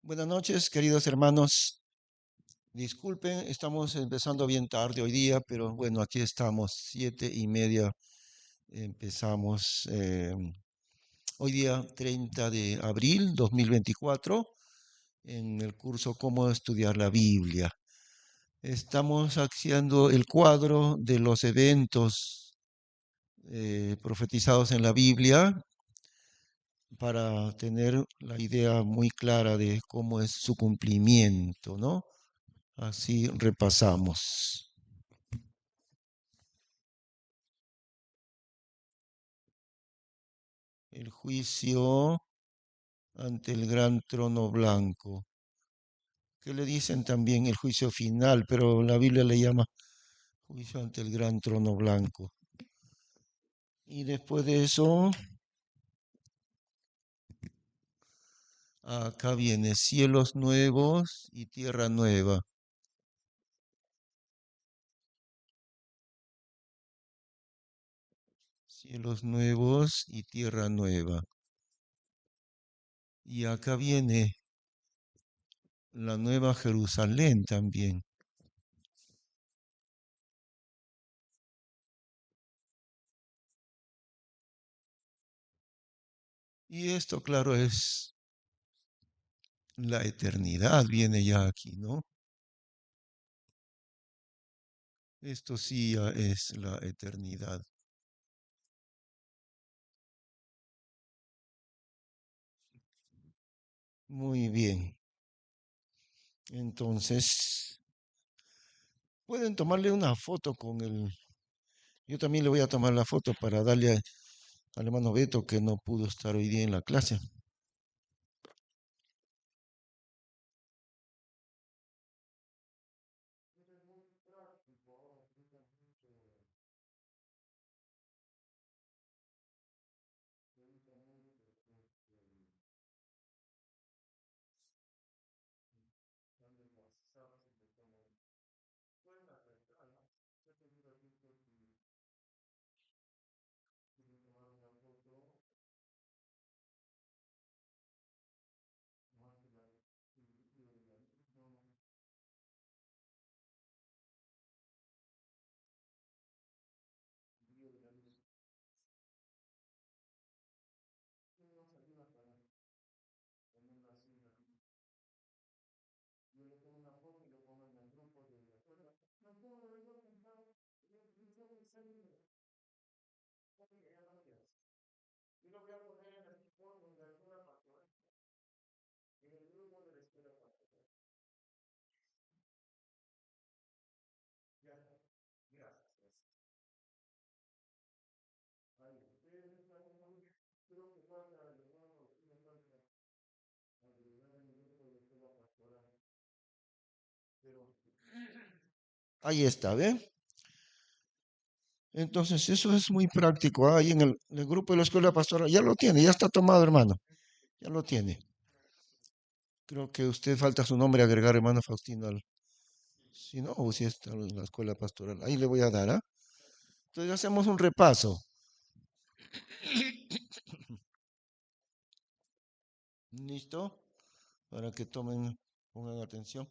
Buenas noches, queridos hermanos. Disculpen, estamos empezando bien tarde hoy día, pero bueno, aquí estamos, 7:30. Empezamos hoy día, 30 de abril 2024, en el curso Cómo estudiar la Biblia. Estamos haciendo el cuadro de los eventos profetizados en la Biblia para tener la idea muy clara de cómo es su cumplimiento, ¿no? Así repasamos. El juicio ante el gran trono blanco, que le dicen también el juicio final, pero la Biblia le llama juicio ante el gran trono blanco. Y después de eso, acá viene cielos nuevos y tierra nueva. Cielos nuevos y tierra nueva. Y acá viene la nueva Jerusalén también. Y esto, claro, es la eternidad, viene ya aquí, ¿no? Esto sí ya es la eternidad. Muy bien. Entonces, pueden tomarle una foto con el... Yo también le voy a tomar la foto para darle al hermano Beto que no pudo estar hoy día en la clase. Ahí está, ¿ve? Entonces, eso es muy práctico. Ahí en el grupo de la escuela pastoral, ya lo tiene, ya está tomado, hermano. Ya lo tiene. Creo que usted falta su nombre agregar, hermano Faustino, si no, o si está en la escuela pastoral. Ahí le voy a dar, ¿ah? Entonces hacemos un repaso. ¿Listo? Para que pongan atención.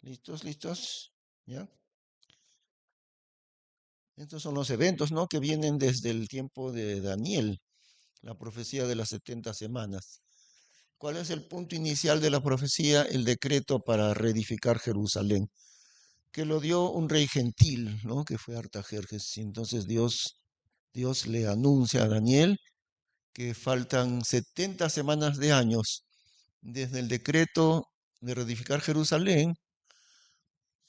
¿Listos? ¿Listos? ¿Ya? Estos son los eventos, ¿no? Que vienen desde el tiempo de Daniel, la profecía de las 70 semanas. ¿Cuál es el punto inicial de la profecía? El decreto para reedificar Jerusalén, que lo dio un rey gentil, ¿no? Que fue Artajerjes. Y entonces Dios le anuncia a Daniel que faltan 70 semanas de años desde el decreto de reedificar Jerusalén,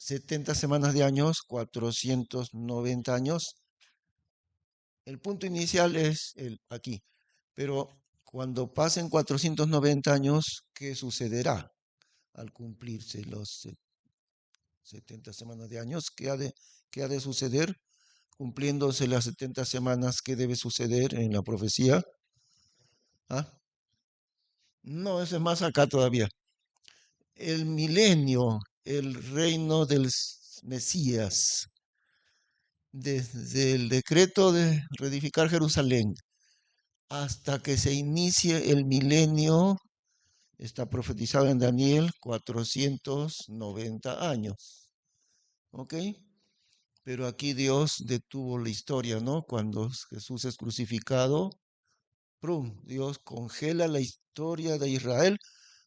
70 semanas de años, 490 años. El punto inicial es aquí, pero cuando pasen 490 años, ¿qué sucederá al cumplirse los 70 semanas de años? ¿Qué ha de suceder? Cumpliéndose las 70 semanas, ¿qué debe suceder en la profecía? ¿Ah? No, eso es más acá todavía. El milenio, el reino del Mesías, desde el decreto de reedificar Jerusalén hasta que se inicie el milenio, está profetizado en Daniel, 490 años. ¿Ok? Pero aquí Dios detuvo la historia, ¿no? Cuando Jesús es crucificado, ¡prum! Dios congela la historia de Israel,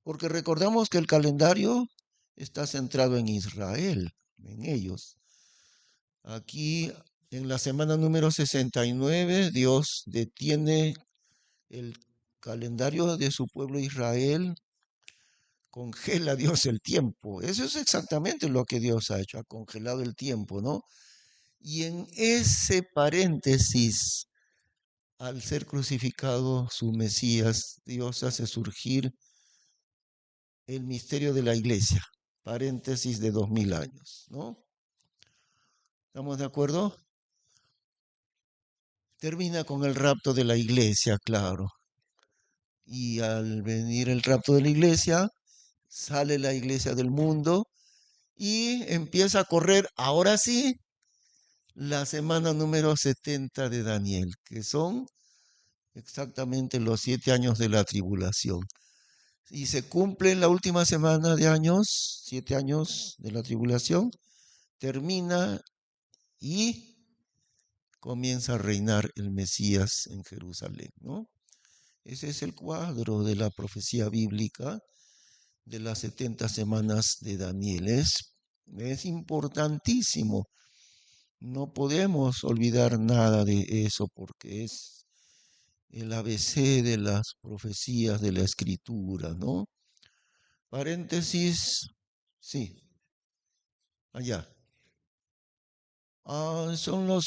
porque recordamos que el calendario está centrado en Israel, en ellos. Aquí, en la semana número 69, Dios detiene el calendario de su pueblo Israel, congela Dios el tiempo. Eso es exactamente lo que Dios ha hecho, ha congelado el tiempo, ¿no? Y en ese paréntesis, al ser crucificado su Mesías, Dios hace surgir el misterio de la iglesia, paréntesis de 2000 años, ¿no? ¿Estamos de acuerdo? Termina con el rapto de la iglesia, claro. Y al venir el rapto de la iglesia, sale la iglesia del mundo y empieza a correr, ahora sí, la semana número 70 de Daniel, que son exactamente los 7 años de la tribulación. Y se cumple en la última semana de años, 7 años de la tribulación, termina y comienza a reinar el Mesías en Jerusalén, ¿no? Ese es el cuadro de la profecía bíblica de las 70 semanas de Daniel. Es importantísimo. No podemos olvidar nada de eso porque es el ABC de las profecías de la escritura, ¿no? Paréntesis, sí, allá. Son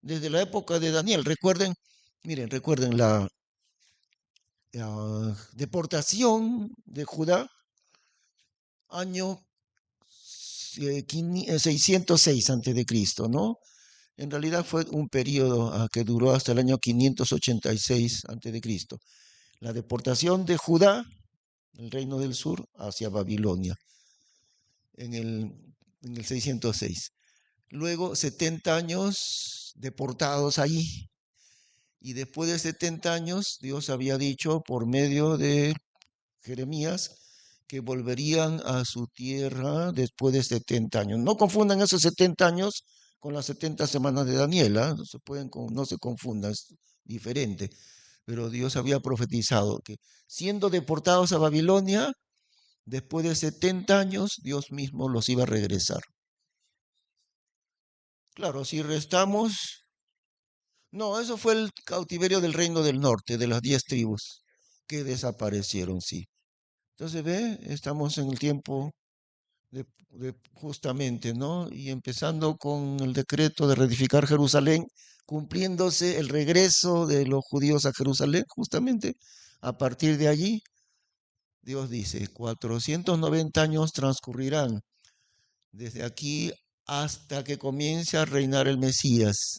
desde la época de Daniel. Recuerden, miren, recuerden la deportación de Judá, año 606 antes de Cristo, ¿no? En realidad fue un periodo que duró hasta el año 586 antes de Cristo. La deportación de Judá, el reino del sur, hacia Babilonia, en el, en el 606. Luego 70 años deportados allí. Y después de 70 años, Dios había dicho por medio de Jeremías que volverían a su tierra después de 70 años. No confundan esos 70 años con las 70 semanas de Daniela, no se confundan, es diferente. Pero Dios había profetizado que siendo deportados a Babilonia, después de 70 años, Dios mismo los iba a regresar. Claro, si restamos, no, eso fue el cautiverio del reino del norte, de las 10 tribus que desaparecieron, sí. Entonces, ve, estamos en el tiempo justamente, ¿no? Y empezando con el decreto de reedificar Jerusalén, cumpliéndose el regreso de los judíos a Jerusalén, justamente a partir de allí, Dios dice, 490 años transcurrirán desde aquí hasta que comience a reinar el Mesías.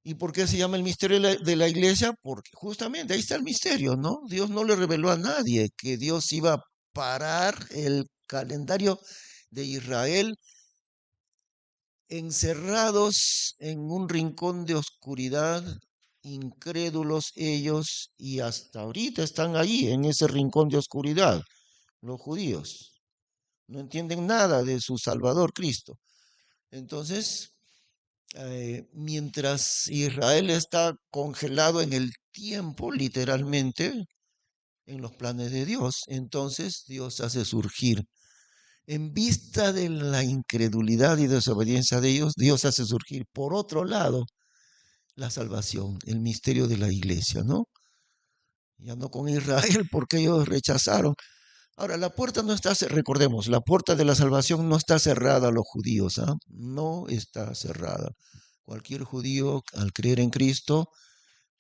¿Y por qué se llama el misterio de la iglesia? Porque justamente ahí está el misterio, ¿no? Dios no le reveló a nadie que Dios iba a parar el calendario de Israel encerrados en un rincón de oscuridad, incrédulos ellos, y hasta ahorita están ahí, en ese rincón de oscuridad, los judíos. No entienden nada de su Salvador Cristo. Entonces, mientras Israel está congelado en el tiempo, literalmente, en los planes de Dios, entonces Dios hace surgir, en vista de la incredulidad y desobediencia de ellos, Dios hace surgir, por otro lado, la salvación, el misterio de la iglesia, ¿no? Ya no con Israel, porque ellos rechazaron. Ahora, la puerta no está, recordemos, la puerta de la salvación no está cerrada a los judíos, ¿ah? No está cerrada. Cualquier judío, al creer en Cristo,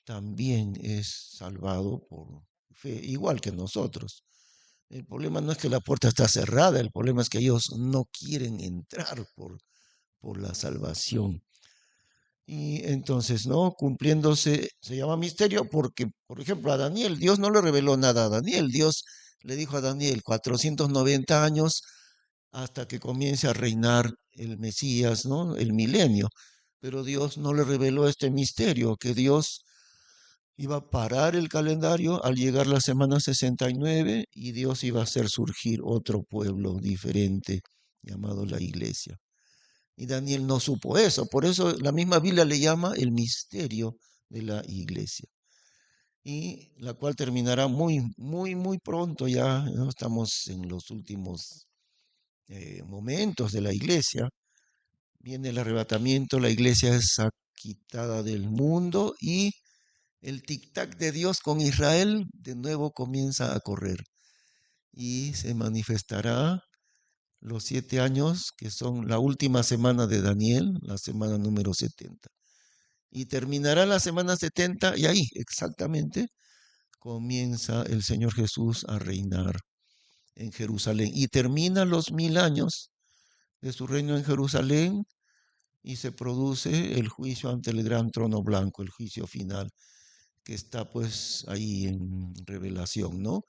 también es salvado por fe, igual que nosotros. El problema no es que la puerta está cerrada, el problema es que ellos no quieren entrar por la salvación. Y entonces, ¿no? Cumpliéndose, se llama misterio porque, por ejemplo, a Daniel, Dios no le reveló nada a Daniel. Dios le dijo a Daniel 490 años hasta que comience a reinar el Mesías, ¿no? El milenio. Pero Dios no le reveló este misterio, que Dios Iba a parar el calendario al llegar la semana 69 y Dios iba a hacer surgir otro pueblo diferente llamado la iglesia. Y Daniel no supo eso, por eso la misma Biblia le llama el misterio de la iglesia. Y la cual terminará muy pronto ya, ¿no? Estamos en los últimos momentos de la iglesia. Viene el arrebatamiento, la iglesia es quitada del mundo y el tic-tac de Dios con Israel de nuevo comienza a correr y se manifestará los 7 años, que son la última semana de Daniel, la semana número 70. Y terminará la semana 70 y ahí exactamente comienza el Señor Jesús a reinar en Jerusalén. Y termina los 1000 años de su reino en Jerusalén y se produce el juicio ante el gran trono blanco, el juicio final, que está pues ahí en Revelación, ¿no?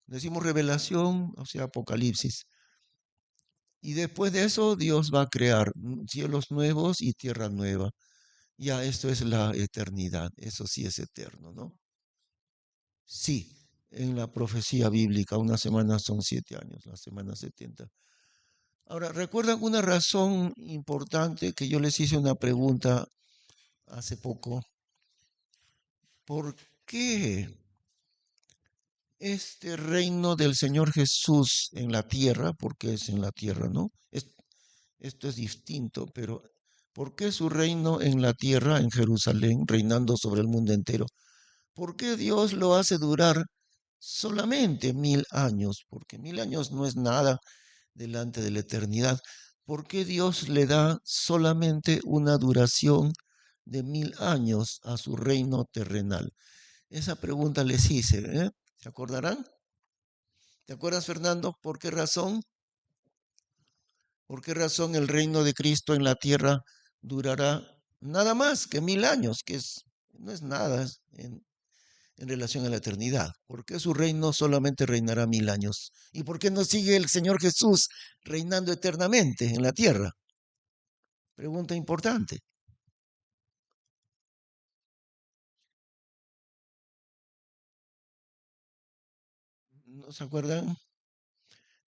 Decimos Revelación, o sea, Apocalipsis. Y después de eso Dios va a crear cielos nuevos y tierra nueva. Ya esto es la eternidad, eso sí es eterno, ¿no? Sí, en la profecía bíblica, una semana son 7 años, la semana 70. Ahora, ¿recuerdan una razón importante que yo les hice una pregunta hace poco? ¿Por qué este reino del Señor Jesús en la tierra, porque es en la tierra, ¿no? Esto es distinto, pero ¿por qué su reino en la tierra, en Jerusalén, reinando sobre el mundo entero? ¿Por qué Dios lo hace durar solamente 1000 años? Porque 1000 años no es nada delante de la eternidad. ¿Por qué Dios le da solamente una duración de 1000 años a su reino terrenal? Esa pregunta les hice, ¿eh? ¿Se acordarán? ¿Te acuerdas, Fernando? ¿Por qué razón? ¿Por qué razón el reino de Cristo en la tierra durará nada más que 1000 años, que no es nada en relación a la eternidad? ¿Por qué su reino solamente reinará 1000 años? ¿Y por qué no sigue el Señor Jesús reinando eternamente en la tierra? Pregunta importante. ¿No se acuerdan?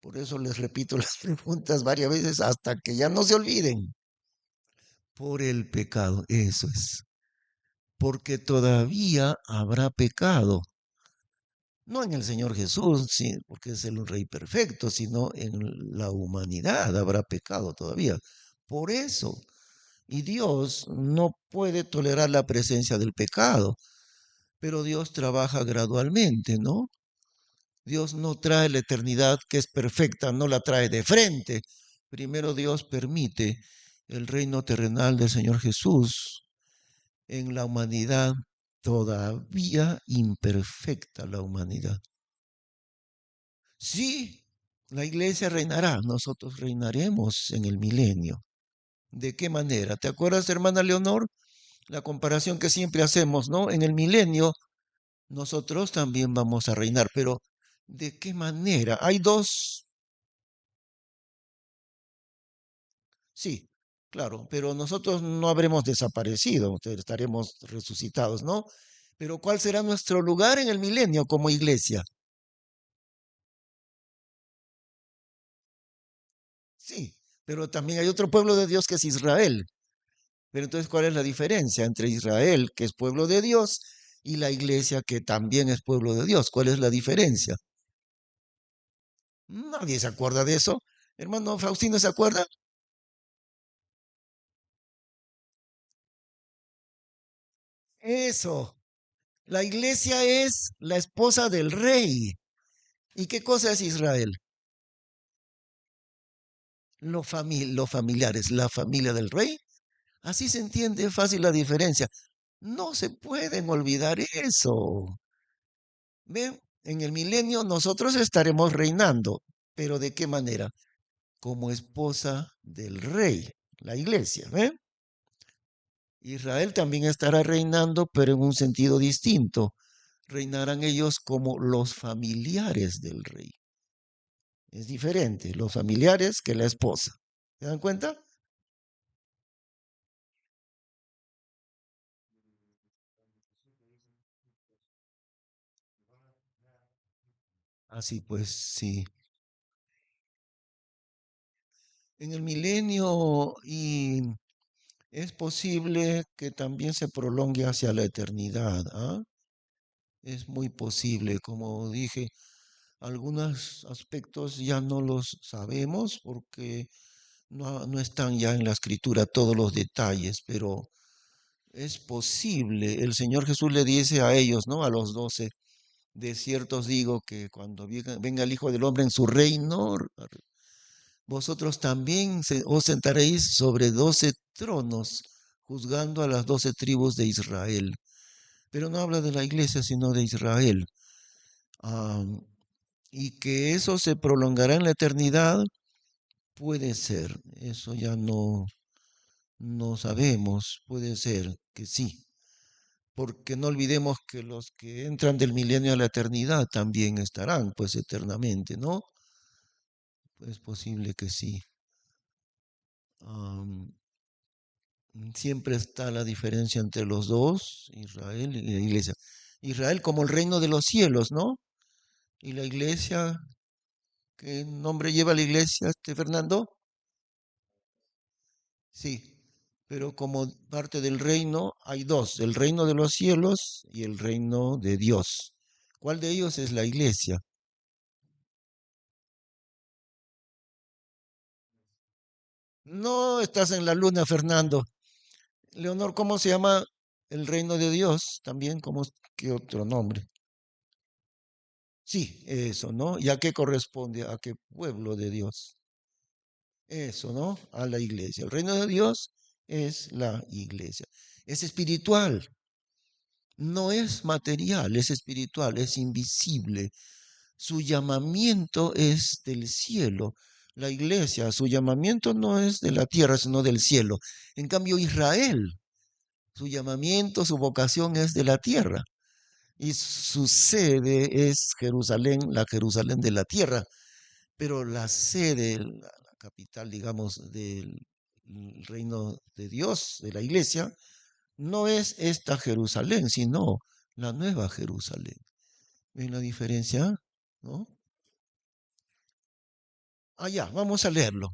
Por eso les repito las preguntas varias veces hasta que ya no se olviden. Por el pecado, eso es. Porque todavía habrá pecado. No en el Señor Jesús, sí, porque es el Rey perfecto, sino en la humanidad habrá pecado todavía. Por eso, y Dios no puede tolerar la presencia del pecado, pero Dios trabaja gradualmente, ¿no? Dios no trae la eternidad que es perfecta, no la trae de frente. Primero Dios permite el reino terrenal del Señor Jesús en la humanidad todavía imperfecta, la humanidad. Sí, la iglesia reinará, nosotros reinaremos en el milenio. ¿De qué manera? ¿Te acuerdas, hermana Leonor? La comparación que siempre hacemos, ¿no? En el milenio nosotros también vamos a reinar, pero ¿de qué manera? Hay dos, sí, claro, pero nosotros no habremos desaparecido, estaremos resucitados, ¿no? Pero ¿cuál será nuestro lugar en el milenio como iglesia? Sí, pero también hay otro pueblo de Dios que es Israel. Pero entonces, ¿cuál es la diferencia entre Israel, que es pueblo de Dios, y la iglesia, que también es pueblo de Dios? ¿Cuál es la diferencia? Nadie se acuerda de eso. Hermano Faustino, ¿se acuerda? Eso. La iglesia es la esposa del rey. ¿Y qué cosa es Israel? Los familiares, la familia del rey. Así se entiende fácil la diferencia. No se pueden olvidar eso. ¿Ven? En el milenio nosotros estaremos reinando, pero ¿de qué manera? Como esposa del rey, la iglesia. ¿Ven? Israel también estará reinando, pero en un sentido distinto. Reinarán ellos como los familiares del rey. Es diferente, los familiares que la esposa. ¿Se dan cuenta? Así pues, sí. En el milenio y es posible que también se prolongue hacia la eternidad, ¿ah? Es muy posible, como dije, algunos aspectos ya no los sabemos porque no están ya en la escritura todos los detalles, pero es posible. El Señor Jesús le dice a ellos, ¿no? A los 12, de cierto os digo que cuando venga el Hijo del Hombre en su reino, vosotros también os sentaréis sobre 12 tronos, juzgando a las 12 tribus de Israel. Pero no habla de la iglesia, sino de Israel. Ah, y que eso se prolongará en la eternidad, puede ser. Eso ya no sabemos. Puede ser que sí. Porque no olvidemos que los que entran del milenio a la eternidad también estarán, pues eternamente, ¿no? Es posible que sí. Am, Siempre está la diferencia entre los dos, Israel y la iglesia. Israel como el reino de los cielos, ¿no? Y la iglesia, ¿qué nombre lleva la iglesia, Fernando? Sí, pero como parte del reino hay dos, el reino de los cielos y el reino de Dios. ¿Cuál de ellos es la iglesia? No estás en la luna, Fernando. Leonor, ¿cómo se llama el reino de Dios? También, ¿qué otro nombre? Sí, eso, ¿no? ¿Y a qué corresponde? ¿A qué pueblo de Dios? Eso, ¿no? A la iglesia. El reino de Dios es la iglesia. Es espiritual, no es material, es espiritual, es invisible. Su llamamiento es del cielo. La iglesia, su llamamiento no es de la tierra, sino del cielo. En cambio, Israel, su llamamiento, su vocación es de la tierra. Y su sede es Jerusalén, la Jerusalén de la tierra. Pero la sede, la capital, digamos, del reino de Dios, de la iglesia, no es esta Jerusalén, sino la nueva Jerusalén. ¿Ven la diferencia? ¿No? Ah, ya, vamos a leerlo.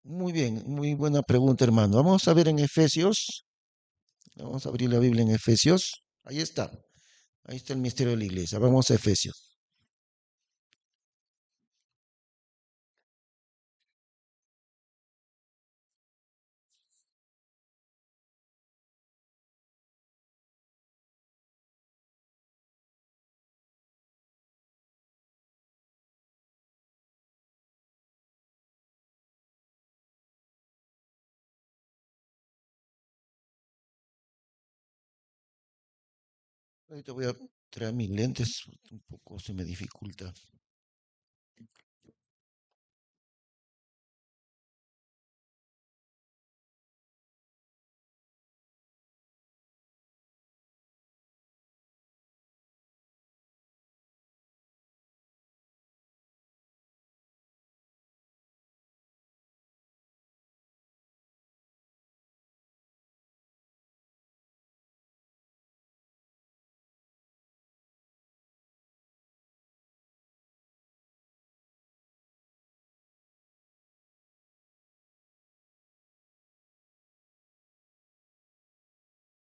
Muy bien, muy buena pregunta, hermano. Vamos a ver en Efesios. Vamos a abrir la Biblia en Efesios. Ahí está. Ahí está el misterio de la iglesia. Vamos a Efesios. Ahorita voy a traer mis lentes. Un poco se me dificulta.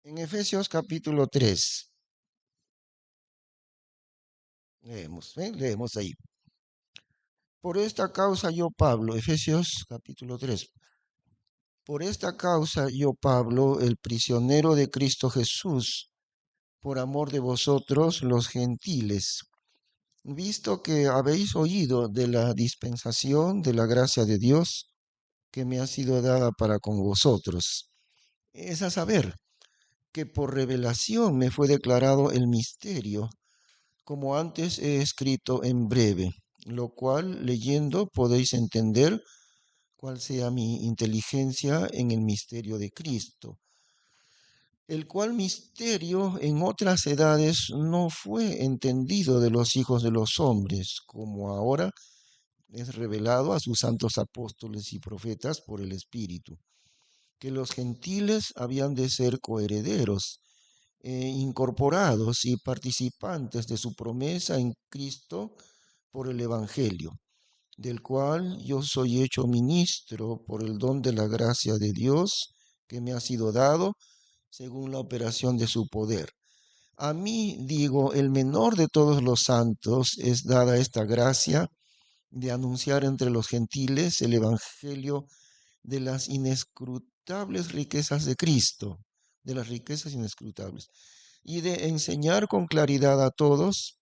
En Efesios capítulo 3, leemos, ¿eh? Leemos ahí. Por esta causa yo, Pablo, Efesios capítulo 3. Por esta causa yo, Pablo, el prisionero de Cristo Jesús, por amor de vosotros los gentiles, visto que habéis oído de la dispensación de la gracia de Dios que me ha sido dada para con vosotros, es a saber, que por revelación me fue declarado el misterio, como antes he escrito en breve, lo cual leyendo podéis entender cuál sea mi inteligencia en el misterio de Cristo, el cual misterio en otras edades no fue entendido de los hijos de los hombres, como ahora es revelado a sus santos apóstoles y profetas por el Espíritu, que los gentiles habían de ser coherederos, incorporados y participantes de su promesa en Cristo por el Evangelio, del cual yo soy hecho ministro por el don de la gracia de Dios que me ha sido dado según la operación de su poder. A mí, digo, el menor de todos los santos, es dada esta gracia de anunciar entre los gentiles el Evangelio de las inescrutables riquezas de Cristo, de las riquezas inescrutables, y de enseñar con claridad a todos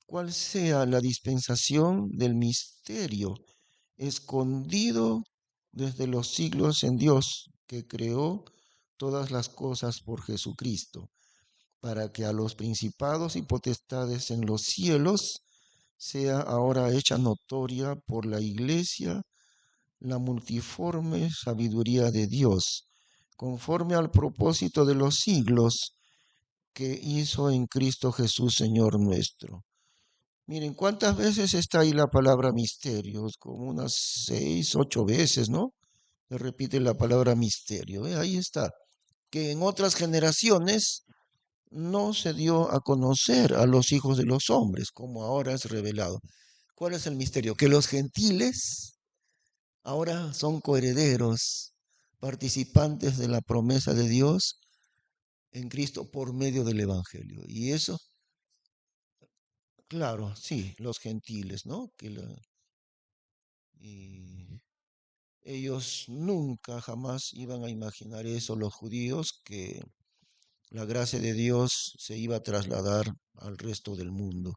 cuál sea la dispensación del misterio escondido desde los siglos en Dios, que creó todas las cosas por Jesucristo, para que a los principados y potestades en los cielos sea ahora hecha notoria por la Iglesia la multiforme sabiduría de Dios, conforme al propósito de los siglos que hizo en Cristo Jesús, Señor nuestro. Miren, ¿cuántas veces está ahí la palabra misterios? Como unas 6, 8 veces, ¿no? Se repite la palabra misterio. Ahí está. Que en otras generaciones no se dio a conocer a los hijos de los hombres, como ahora es revelado. ¿Cuál es el misterio? Que los gentiles ahora son coherederos, participantes de la promesa de Dios en Cristo por medio del Evangelio. Y eso, claro, sí, los gentiles, ¿no? Y ellos nunca, jamás iban a imaginar eso, los judíos, que la gracia de Dios se iba a trasladar al resto del mundo.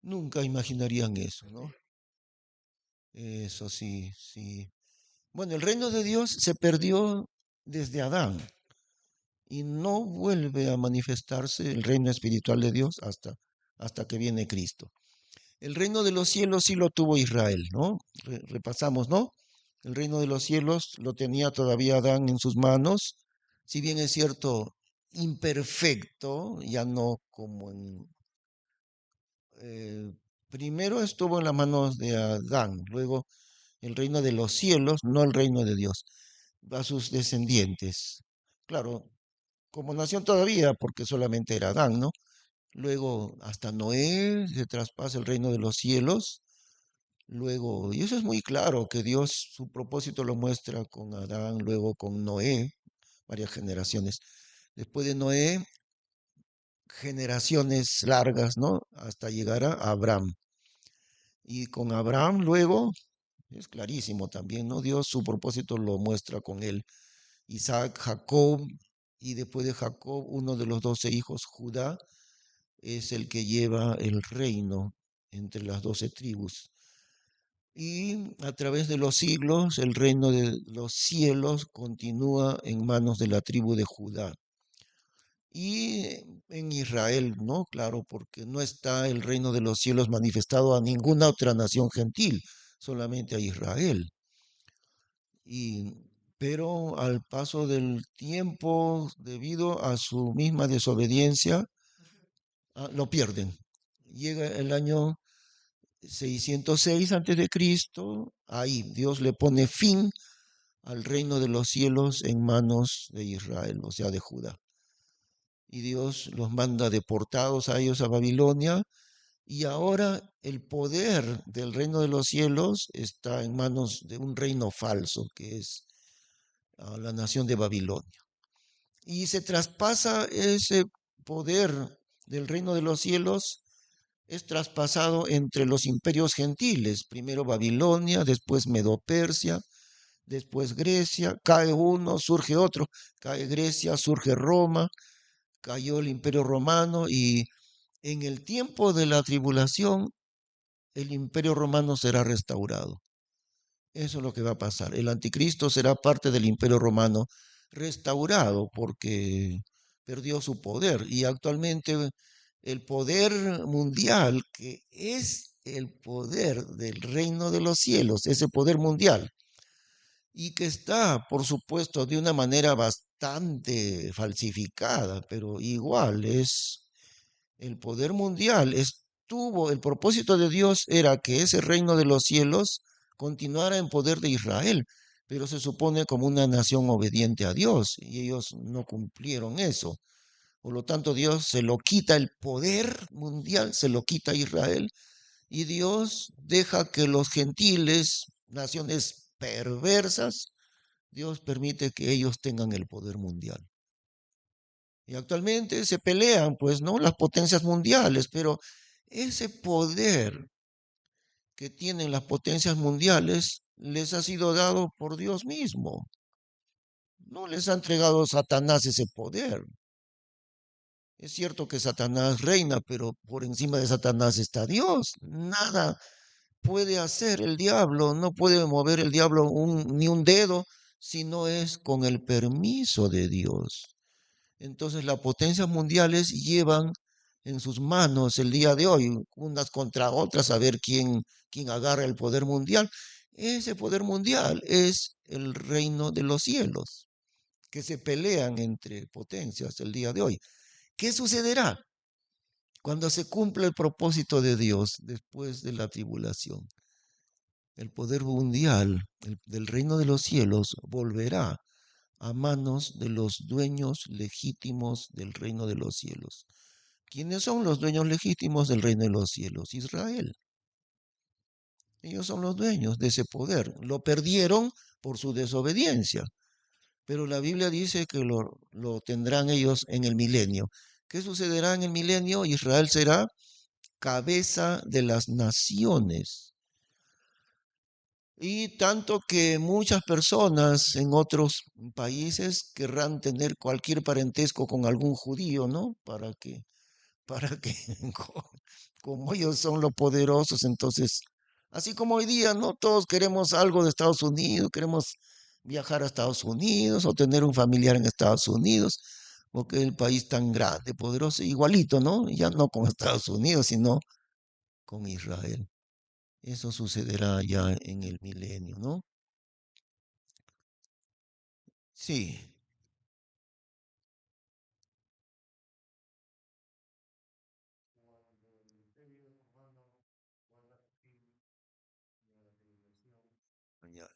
Nunca imaginarían eso, ¿no? Eso sí, sí. Bueno, el reino de Dios se perdió desde Adán y no vuelve a manifestarse el reino espiritual de Dios hasta que viene Cristo. El reino de los cielos sí lo tuvo Israel, ¿no? Repasamos, ¿no? El reino de los cielos lo tenía todavía Adán en sus manos, si bien es cierto, imperfecto, ya no como en... primero estuvo en las manos de Adán, luego el reino de los cielos, no el reino de Dios, a sus descendientes. Claro, como nación todavía, porque solamente era Adán, ¿no? Luego hasta Noé se traspasa el reino de los cielos. Luego, y eso es muy claro, que Dios su propósito lo muestra con Adán, luego con Noé, varias generaciones. Después de Noé, generaciones largas, ¿no? Hasta llegar a Abraham. Y con Abraham luego, es clarísimo también, ¿no? Dios su propósito lo muestra con él. Isaac, Jacob, y después de Jacob, uno de los 12 hijos, Judá, es el que lleva el reino entre las 12 tribus. Y a través de los siglos, el reino de los cielos continúa en manos de la tribu de Judá. Y en Israel, ¿no? Claro, porque no está el reino de los cielos manifestado a ninguna otra nación gentil, solamente a Israel. Y, pero al paso del tiempo, debido a su misma desobediencia, lo pierden. Llega el año 606 antes de Cristo, ahí Dios le pone fin al reino de los cielos en manos de Israel, o sea, de Judá. Y Dios los manda deportados a ellos a Babilonia, y ahora el poder del reino de los cielos está en manos de un reino falso, que es la nación de Babilonia. Y se traspasa ese poder del reino de los cielos, es traspasado entre los imperios gentiles, primero Babilonia, después Medo-Persia, después Grecia, cae uno, surge otro, cae Grecia, surge Roma, cayó el imperio romano, y en el tiempo de la tribulación el imperio romano será restaurado. Eso es lo que va a pasar. El anticristo será parte del imperio romano restaurado porque perdió su poder, y actualmente el poder mundial, que es el poder del reino de los cielos, ese poder mundial, y que está, por supuesto, de una manera bastante falsificada, pero igual es el poder mundial. El propósito de Dios era que ese reino de los cielos continuara en poder de Israel, pero se supone como una nación obediente a Dios, y ellos no cumplieron eso. Por lo tanto, Dios se lo quita el poder mundial, se lo quita a Israel, y Dios deja que los gentiles, naciones perversas, Dios permite que ellos tengan el poder mundial. Y actualmente se pelean, pues, ¿no? Las potencias mundiales, pero ese poder que tienen las potencias mundiales les ha sido dado por Dios mismo. No les ha entregado Satanás ese poder. Es cierto que Satanás reina, pero por encima de Satanás está Dios. Nada puede hacer el diablo, no puede mover el diablo ni un dedo si no es con el permiso de Dios. Entonces las potencias mundiales llevan en sus manos el día de hoy, unas contra otras, a ver quién agarra el poder mundial. Ese poder mundial es el reino de los cielos, que se pelean entre potencias el día de hoy. ¿Qué sucederá cuando se cumple el propósito de Dios después de la tribulación? El poder mundial del reino de los cielos volverá a manos de los dueños legítimos del reino de los cielos. ¿Quiénes son los dueños legítimos del reino de los cielos? Israel. Ellos son los dueños de ese poder. Lo perdieron por su desobediencia, pero la Biblia dice que lo tendrán ellos en el milenio. ¿Qué sucederá en el milenio? Israel será cabeza de las naciones. Y tanto que muchas personas en otros países querrán tener cualquier parentesco con algún judío, ¿no? Para que, como ellos son los poderosos, entonces, así como hoy día, ¿no? Todos queremos algo de Estados Unidos, queremos viajar a Estados Unidos o tener un familiar en Estados Unidos, porque es el país tan grande, poderoso, igualito, ¿no? Ya no con Estados Unidos, sino con Israel. Eso sucederá ya en el milenio, ¿no? Sí, ya.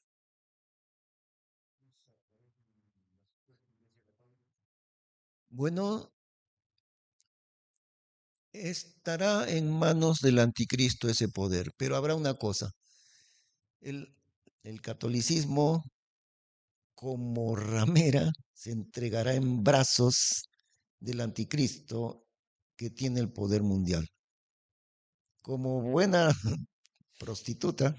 Bueno, estará en manos del anticristo ese poder, pero habrá una cosa, el, el catolicismo como ramera se entregará en brazos del anticristo que tiene el poder mundial. Como buena prostituta,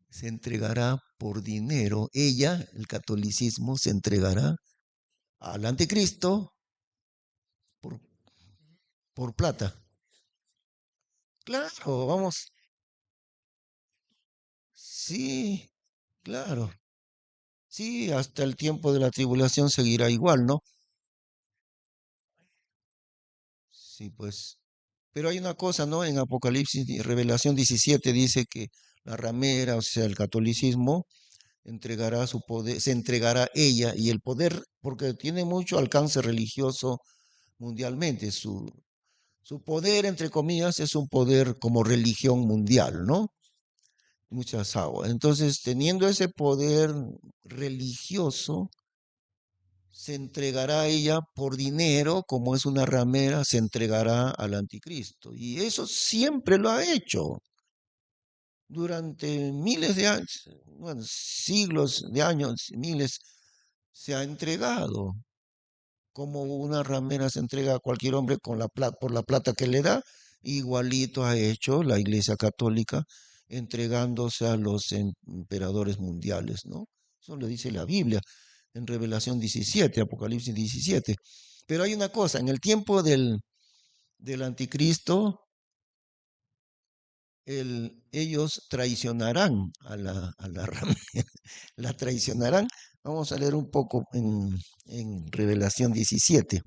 se entregará por dinero. Ella, el catolicismo, se entregará al anticristo por, por plata. Claro, vamos. Sí, claro. Sí, hasta el tiempo de la tribulación seguirá igual, ¿no? Sí, pues. Pero hay una cosa, ¿no? En Apocalipsis, Revelación 17 dice que la ramera, o sea, el catolicismo, entregará su poder, se entregará ella y el poder, porque tiene mucho alcance religioso mundialmente. Su poder, entre comillas, es un poder como religión mundial, ¿no? Muchas aguas. Entonces, teniendo ese poder religioso, se entregará a ella por dinero, como es una ramera, se entregará al anticristo. Y eso siempre lo ha hecho durante miles de años, bueno, siglos de años, miles, se ha entregado, como una ramera se entrega a cualquier hombre con la plata, por la plata que le da, igualito ha hecho la Iglesia Católica entregándose a los emperadores mundiales, ¿no? Eso lo dice la Biblia en Revelación 17, Apocalipsis 17. Pero hay una cosa, en el tiempo del anticristo, ellos traicionarán a la ramera, la traicionarán. Vamos a leer un poco en Revelación 17.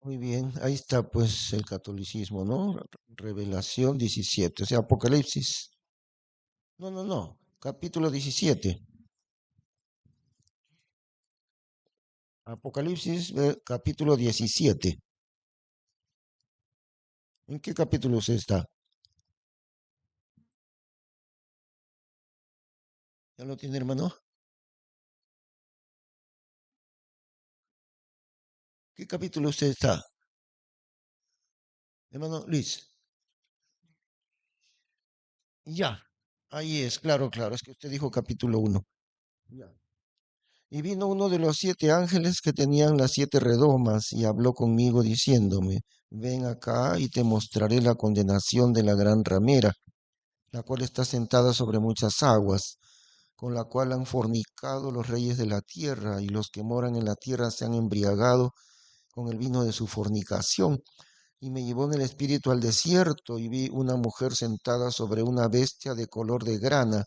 Muy bien, ahí está pues el catolicismo, ¿no? Revelación 17, o sea, Apocalipsis. No, no, no, capítulo 17. Apocalipsis, capítulo 17. ¿En qué capítulo usted está? ¿Ya lo tiene, hermano? ¿Qué capítulo usted está? Hermano Luis. Ya, ahí es, claro, claro, es que usted dijo capítulo 1. Ya. Y vino uno de los 7 ángeles que tenían las 7 redomas y habló conmigo diciéndome, ven acá y te mostraré la condenación de la gran ramera, la cual está sentada sobre muchas aguas, con la cual han fornicado los reyes de la tierra, y los que moran en la tierra se han embriagado con el vino de su fornicación. Y me llevó en el espíritu al desierto, y vi una mujer sentada sobre una bestia de color de grana,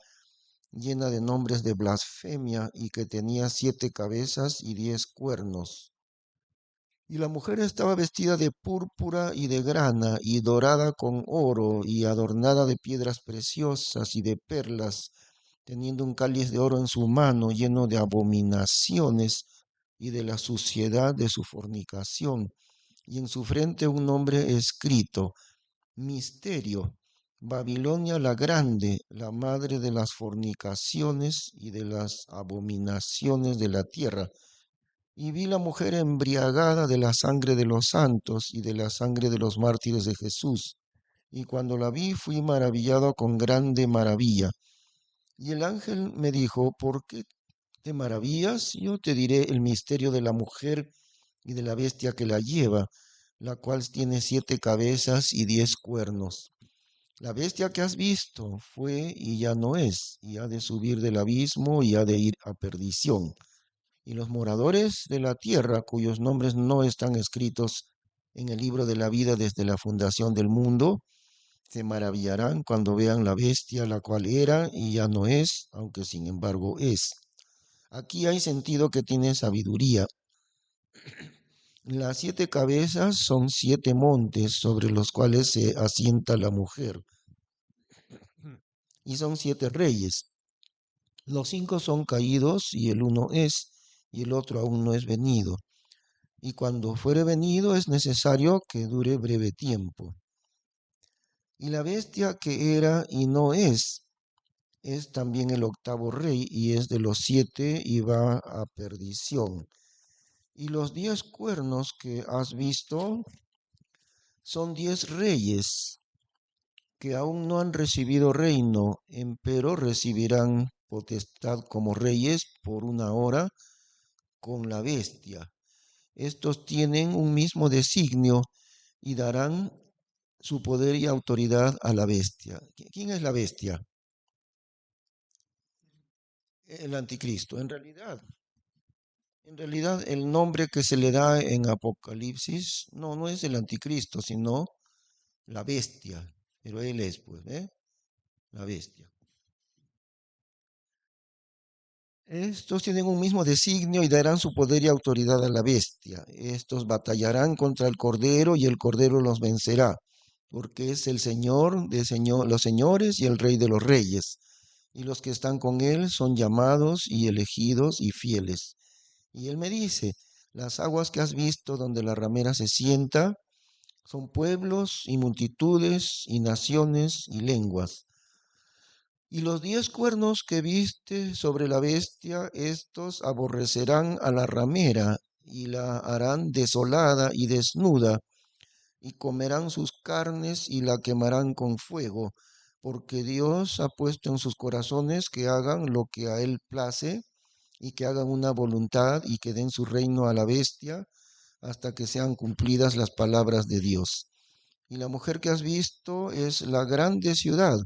llena de nombres de blasfemia, y que tenía 7 cabezas y 10 cuernos. Y la mujer estaba vestida de púrpura y de grana, y dorada con oro, y adornada de piedras preciosas y de perlas, teniendo un cáliz de oro en su mano, lleno de abominaciones y de la suciedad de su fornicación, y en su frente un nombre escrito, Misterio, Babilonia la Grande, la madre de las fornicaciones y de las abominaciones de la tierra. Y vi la mujer embriagada de la sangre de los santos y de la sangre de los mártires de Jesús. Y cuando la vi fui maravillado con grande maravilla. Y el ángel me dijo, ¿por qué te maravillas? Yo te diré el misterio de la mujer y de la bestia que la lleva, la cual tiene 7 cabezas y 10 cuernos. La bestia que has visto fue y ya no es, y ha de subir del abismo y ha de ir a perdición. Y los moradores de la tierra, cuyos nombres no están escritos en el libro de la vida desde la fundación del mundo, se maravillarán cuando vean la bestia, la cual era y ya no es, aunque sin embargo es. Aquí hay sentido que tiene sabiduría. Las 7 cabezas son 7 montes sobre los cuales se asienta la mujer, y son 7 reyes. Los 5 son caídos y el uno es, y el otro aún no es venido. Y cuando fuere venido es necesario que dure breve tiempo. Y la bestia que era y no es también el octavo rey, y es de los 7 y va a perdición. Y los 10 cuernos que has visto son 10 reyes que aún no han recibido reino, empero recibirán potestad como reyes por una hora con la bestia. Estos tienen un mismo designio y darán su poder y autoridad a la bestia. ¿Quién es la bestia? El anticristo. En realidad, el nombre que se le da en Apocalipsis no es el anticristo, sino la bestia. Pero él es, pues, ¿eh? La bestia. Estos tienen un mismo designio y darán su poder y autoridad a la bestia. Estos batallarán contra el Cordero y el Cordero los vencerá, porque es el Señor de los señores y el Rey de los reyes. Y los que están con él son llamados y elegidos y fieles. Y él me dice, las aguas que has visto donde la ramera se sienta son pueblos y multitudes y naciones y lenguas. Y los 10 cuernos que viste sobre la bestia, estos aborrecerán a la ramera y la harán desolada y desnuda, y comerán sus carnes y la quemarán con fuego, porque Dios ha puesto en sus corazones que hagan lo que a él place, y que hagan una voluntad y que den su reino a la bestia hasta que sean cumplidas las palabras de Dios. Y la mujer que has visto es la grande ciudad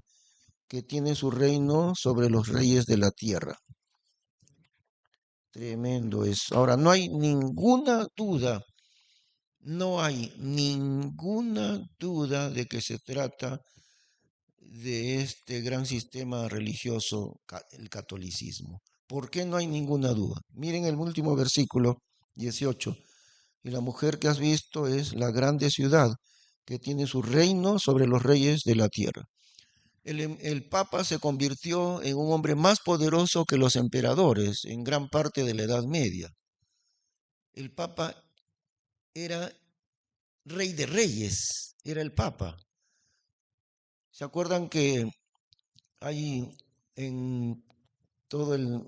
que tiene su reino sobre los reyes de la tierra. Tremendo eso. Ahora, no hay ninguna duda, no hay ninguna duda de que se trata de este gran sistema religioso, el catolicismo. ¿Por qué no hay ninguna duda? Miren el último versículo 18. Y la mujer que has visto es la grande ciudad que tiene su reino sobre los reyes de la tierra. El Papa se convirtió en un hombre más poderoso que los emperadores en gran parte de la Edad Media. El Papa era rey de reyes, era el Papa. ¿Se acuerdan que hay en todo el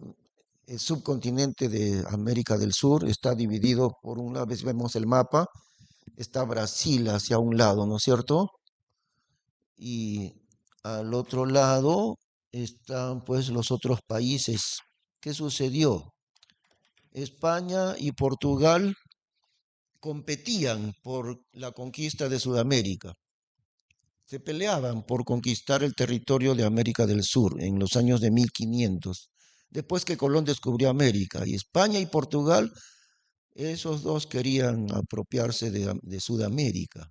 subcontinente de América del Sur está dividido por un lado, vemos el mapa, está Brasil hacia un lado, ¿no es cierto? Y al otro lado están pues los otros países. ¿Qué sucedió? España y Portugal competían por la conquista de Sudamérica. Se peleaban por conquistar el territorio de América del Sur en los años de 1500, después que Colón descubrió América. Y España y Portugal, esos dos querían apropiarse de Sudamérica.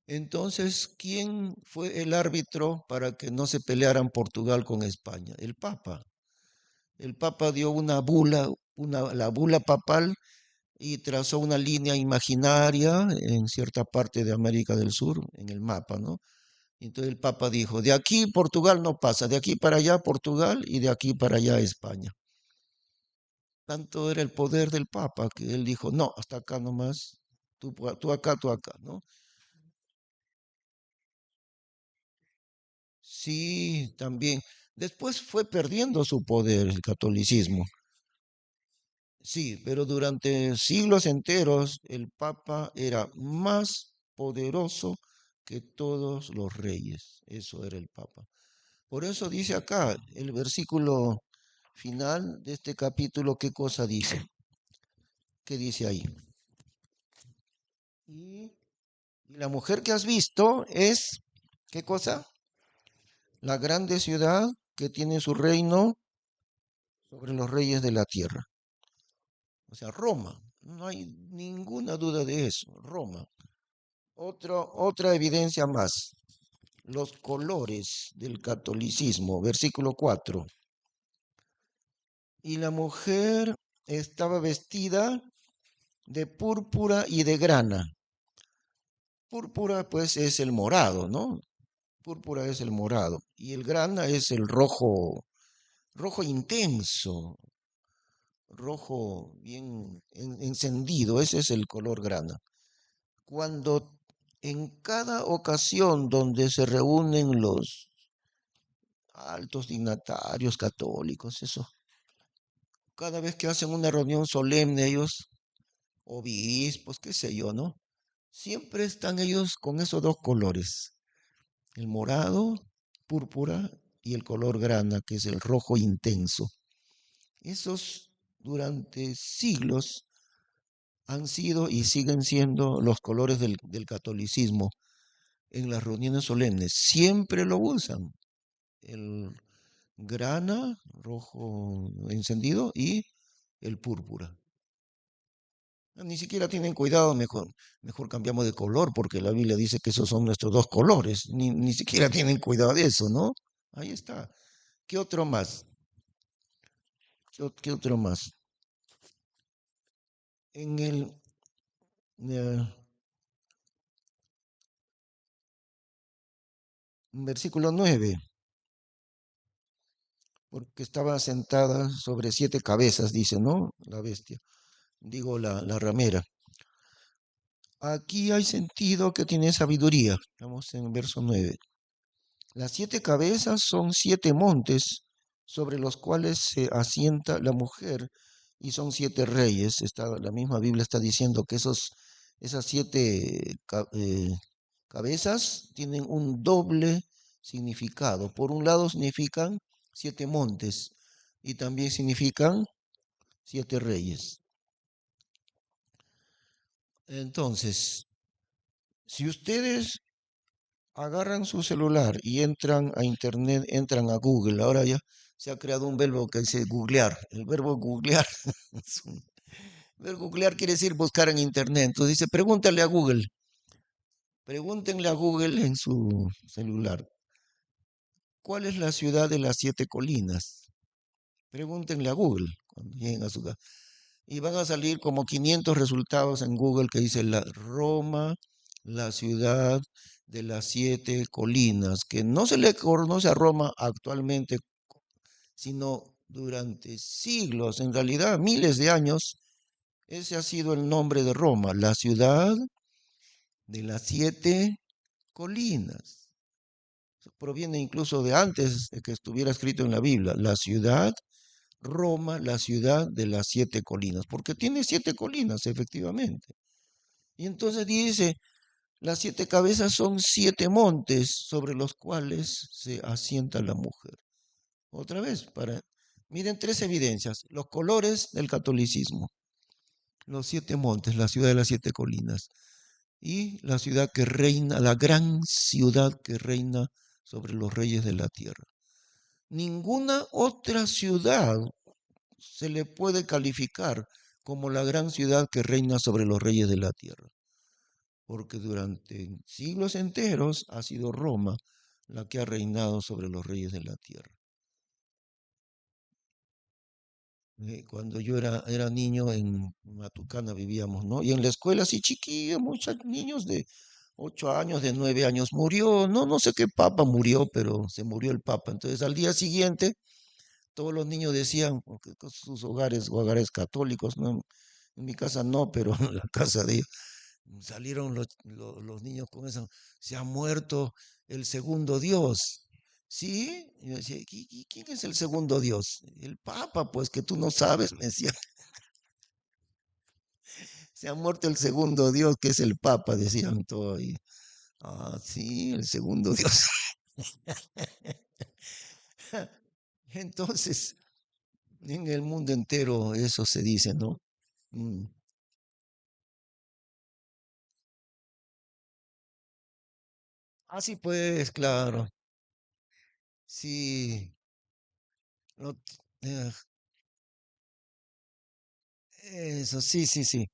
Entonces, ¿quién fue el árbitro para que no se pelearan Portugal con España? El Papa. El Papa dio una bula, la bula papal, y trazó una línea imaginaria en cierta parte de América del Sur, en el mapa, ¿no? Entonces el Papa dijo, de aquí Portugal no pasa, de aquí para allá Portugal y de aquí para allá España. Tanto era el poder del Papa que él dijo, no, hasta acá nomás, tú acá, ¿no? Sí, también. Después fue perdiendo su poder el catolicismo. Sí, pero durante siglos enteros el Papa era más poderoso que todos los reyes. Eso era el Papa. Por eso dice acá el versículo final de este capítulo, ¿qué cosa dice? ¿Qué dice ahí? Y, y la mujer que has visto es, ¿qué cosa? La grande ciudad que tiene su reino sobre los reyes de la tierra. O sea, Roma. No hay ninguna duda de eso. Roma. Otra evidencia más. Los colores del catolicismo. Versículo 4. Y la mujer estaba vestida de púrpura y de grana. Púrpura pues es el morado, ¿no? Púrpura es el morado y el grana es el rojo, rojo intenso, rojo bien encendido, ese es el color grana. Cuando en cada ocasión donde se reúnen los altos dignatarios católicos, eso, cada vez que hacen una reunión solemne ellos, obispos, qué sé yo, ¿no? Siempre están ellos con esos dos colores, el morado, púrpura y el color grana, que es el rojo intenso. Esos durante siglos han sido y siguen siendo los colores del catolicismo en las reuniones solemnes. Siempre lo usan. El grana, rojo encendido, y el púrpura. Ni siquiera tienen cuidado, mejor cambiamos de color, porque la Biblia dice que esos son nuestros dos colores. Ni siquiera tienen cuidado de eso, ¿no? Ahí está. ¿Qué otro más? ¿Qué otro más? En el eh, versículo 9, porque estaba sentada sobre 7 cabezas, dice, ¿no? La bestia, digo la ramera. Aquí hay sentido que tiene sabiduría. Estamos en verso 9. Las 7 cabezas son 7 montes sobre los cuales se asienta la mujer y son 7 reyes. La misma Biblia está diciendo que esas 7 cabezas tienen un doble significado. Por un lado significan 7 montes y también significan 7 reyes. Entonces, si ustedes agarran su celular y entran a internet, entran a Google. Ahora ya se ha creado un verbo que dice googlear. El verbo googlear, el verbo googlear quiere decir buscar en internet. Entonces dice, pregúntenle a Google en su celular, ¿cuál es la ciudad de las 7 colinas? Pregúntenle a Google cuando lleguen a su casa. y van a salir como 500 resultados en Google que dice la Roma, la ciudad de las siete colinas, que no se le conoce a Roma actualmente, sino durante siglos, en realidad miles de años, ese ha sido el nombre de Roma, la ciudad de las siete colinas. Proviene incluso de antes de que estuviera escrito en la Biblia, la ciudad Roma, la ciudad de las siete colinas, porque tiene siete colinas, efectivamente. Y entonces dice, las siete cabezas son siete montes sobre los cuales se asienta la mujer. Otra vez, miren tres evidencias, los colores del catolicismo, los siete montes, la ciudad de las siete colinas, y la ciudad que reina, la gran ciudad que reina sobre los reyes de la tierra. Ninguna otra ciudad se le puede calificar como la gran ciudad que reina sobre los reyes de la tierra, porque durante siglos enteros ha sido Roma la que ha reinado sobre los reyes de la tierra. Cuando yo era niño en Matucana vivíamos, ¿no? Y en la escuela así chiquillo, muchos niños de 8 años, de 9 años, murió, no sé qué papa murió, pero se murió el papa. Entonces al día siguiente todos los niños decían, porque con sus hogares católicos, ¿no? En mi casa no, pero en la casa de ellos salieron los niños con eso, se ha muerto el segundo Dios. ¿Sí? Y yo decía, ¿quién es el segundo Dios? El Papa, pues que tú no sabes, me decía, se ha muerto el segundo Dios, que es el Papa, decían todo ahí. Ah, sí, el segundo Dios. Entonces, en el mundo entero eso se dice, ¿no? Mm. Así pues, claro. Sí, no, eh, eso, sí, sí, sí.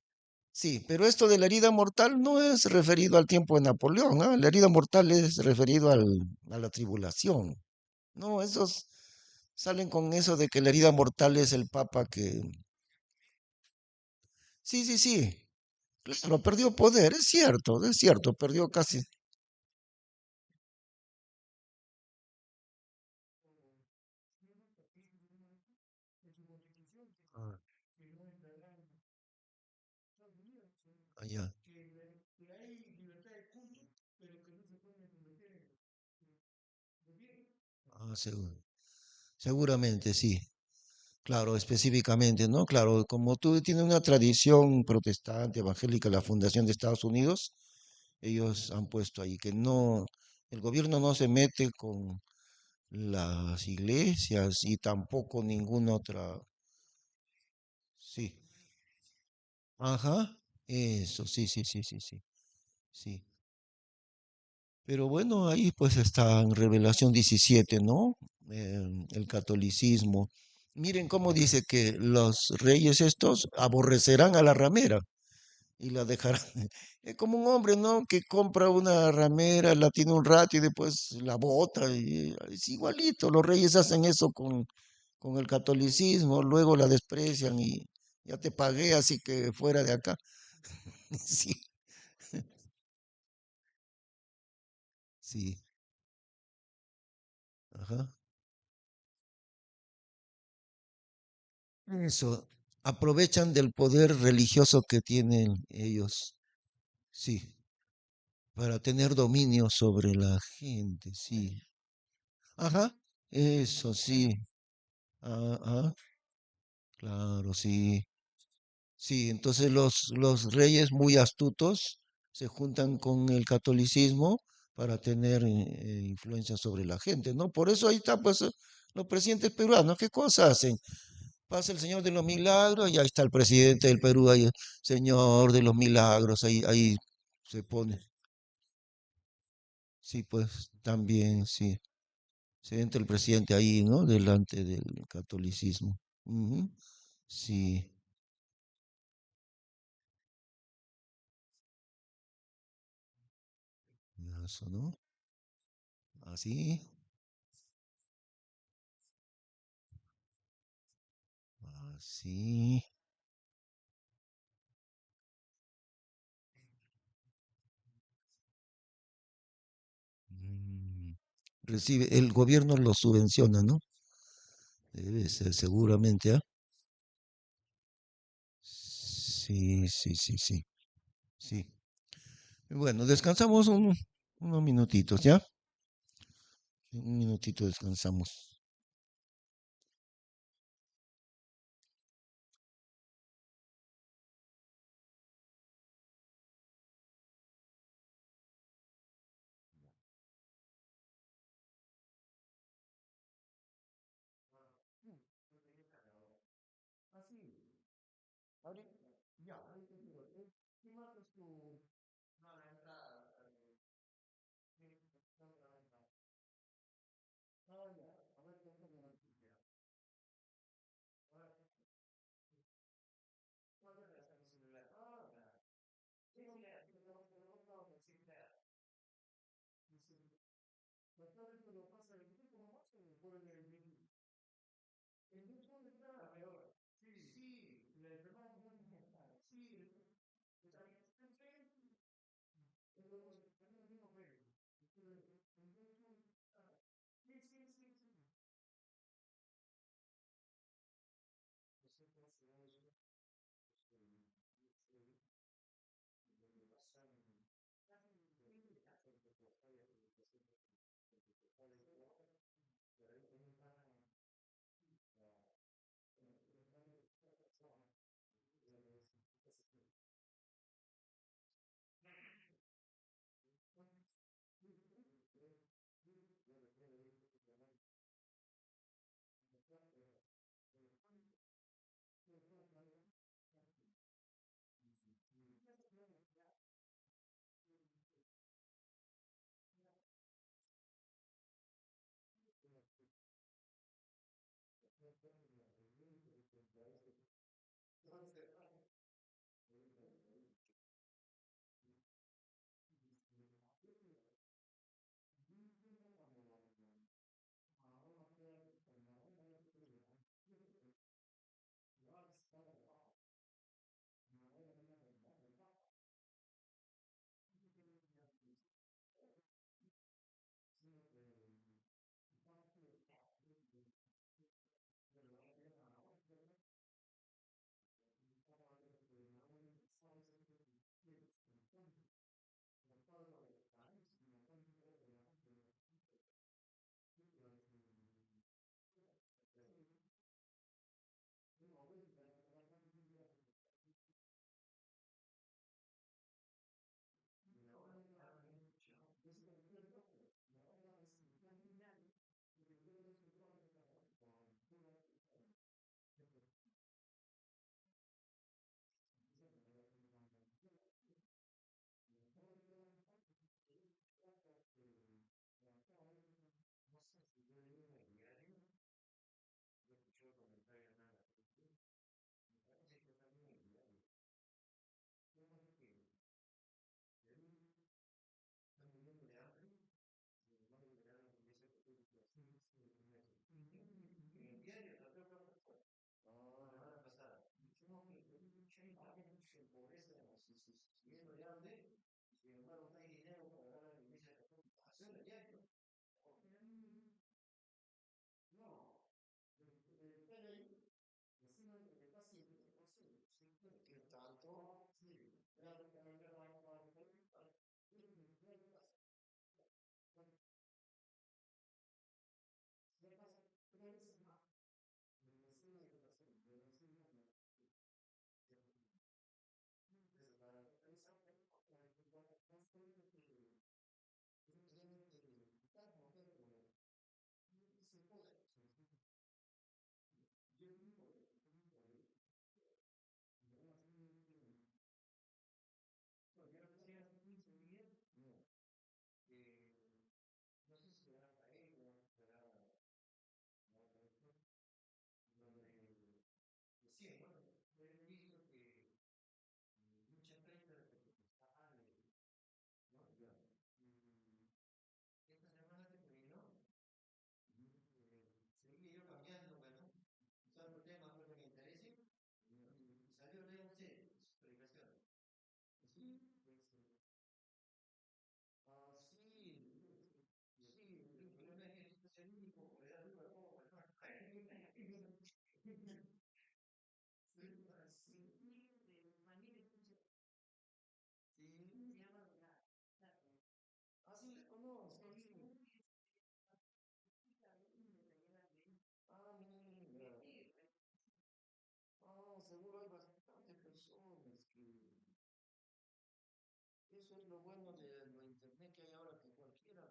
Sí, pero esto de la herida mortal no es referido al tiempo de Napoleón, ¿ah? La herida mortal es referido a la tribulación. No, esos salen con eso de que la herida mortal es el papa que... Sí, sí, sí. Claro, perdió poder, es cierto, perdió casi... Ah, allá. Ah, seguramente, sí. Claro, específicamente, ¿no? Claro, como tú tienes una tradición protestante, evangélica, la Fundación de Estados Unidos, ellos han puesto ahí que no, el gobierno no se mete con las iglesias y tampoco ninguna otra. Sí, ajá, eso, sí, sí, sí, sí, sí, sí. Pero bueno, ahí pues está en Revelación 17, ¿no? El catolicismo. Miren cómo dice que los reyes estos aborrecerán a la ramera y la dejarán. Es como un hombre, ¿no? Que compra una ramera, la tiene un rato y después la bota. Y es igualito. Los reyes hacen eso con el catolicismo, luego la desprecian y ya te pagué, así que fuera de acá. Sí, sí, ajá. Eso, aprovechan del poder religioso que tienen ellos, sí, para tener dominio sobre la gente, sí. Ajá, eso sí. Ah, ah, claro, sí. Sí, entonces los reyes muy astutos se juntan con el catolicismo para tener influencia sobre la gente, ¿no? Por eso ahí está, pues, los presidentes peruanos, ¿qué cosas hacen? Pasa el Señor de los Milagros y ahí está el presidente del Perú, ahí, Señor de los Milagros, ahí se pone. Sí, pues, también, sí. Se entra el presidente ahí, ¿no? Delante del catolicismo. Ujú. Sí, eso, ¿no? Así. Así. recibe, el gobierno lo subvenciona, ¿no? Debe ser, seguramente, ¿ah? Sí, sí, sí, sí, sí. Bueno, descansamos unos minutitos, ¿ya? Un minutito descansamos. Ah, sí. Ahorita, ya, ahorita digo, ¿qué más es tu la entrada? Ah, ya, a ver, déjame ver. A ver, ¿cuál es la sensibilidad? Ah, ya. Sí, sí, no, sensibilidad. Pues todo esto lo pasa el tipo nomás o por el YouTube está peor. Sí, sí, las demás no están. Sí, está bien. Pero también el mismo juego. Sí, sí, sí, sí. Así le conozco, sí. Ah, mira. Ah, seguro hay bastantes personas que... Eso es lo bueno de lo internet que hay ahora, que cualquiera,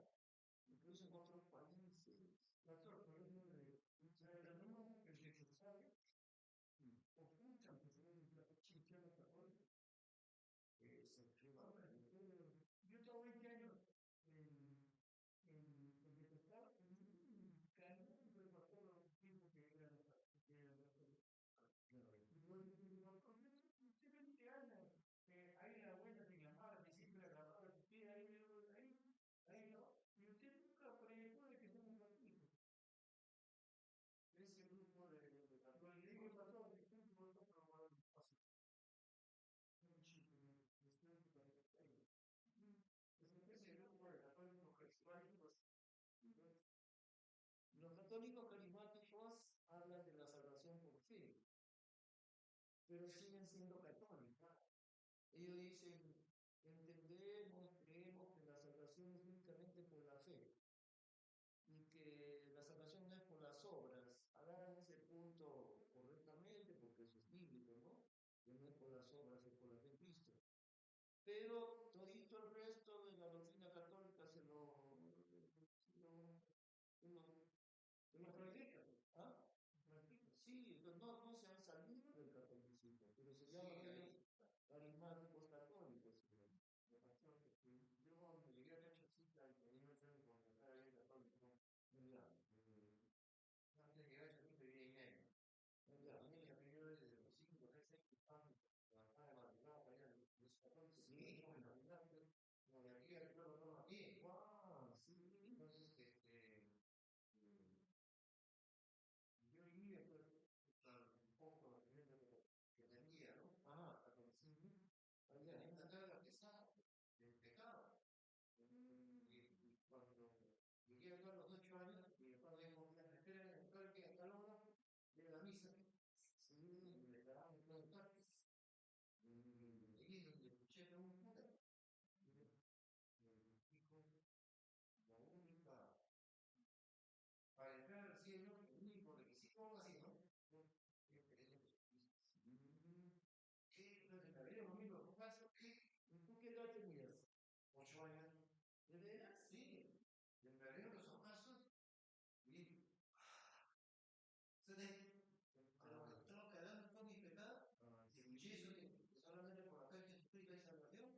incluso en otros países, la torre de no es necesario, ocultan que tienen la cristiana católica, es equivalente. Yo tengo 20 años en detectar que no me pasó lo mismo que era hay una buena que llamaba, que siempre agarraba el pie ahí no, y usted nunca predicó de que somos católicos. Ese grupo de católicos, le digo pastor, que usted no está probando el paso. Un chico, ese grupo de católicos carismáticos, los católicos carismáticos hablan de la salvación por fe, pero siguen siendo católicos. Ellos dicen, entendemos, creemos que la salvación es únicamente por la fe y que la salvación no es por las obras. Agarran ese punto correctamente porque eso es bíblico, ¿no? Que no es por las obras, es por la fe en Cristo. Pero todito el resto de la doctrina católica se lo practican. ¿Ah? Sí, no se han salido del catolicismo, pero se llaman ellos carismáticos católicos. Yo cuando llegué a Chachicita y tenía un sueño con entrar ahí católico, ya, antes de llegar a Chachicita vivía en Ñeño. Ya, a mí me pidió desde los 5 o 6 años, trabajar de madrugada para ir a los católicos, sí, con la verdad, como de aquí al pueblo no a pie. ¡Wow! Sí, entonces, yo iba pues, un poco la primera que tenía, ¿no? Ah, catolicismo. Allá en la carga pesada, del pecado. Y cuando llegué acá a los 8 años, mi papá me dijo, mira, me espera en el parque a tal hora de la misa. Sí, me quedaba en todo el parque. Y ahí es donde escuché a un cura. Me dijo, la única, para entrar al cielo, el único requisito, algo así, ¿no? ¿Qué? ¿No te cabía conmigo? ¿Qué pasó? ¿Qué? ¿Tú qué edad tenías? 8 años. ¿De veras? Sí. Me abrieron los ojazos y pero me estaba quedando con mi pecado. Y escuché eso que solamente por la fe en Jesucristo hay salvación.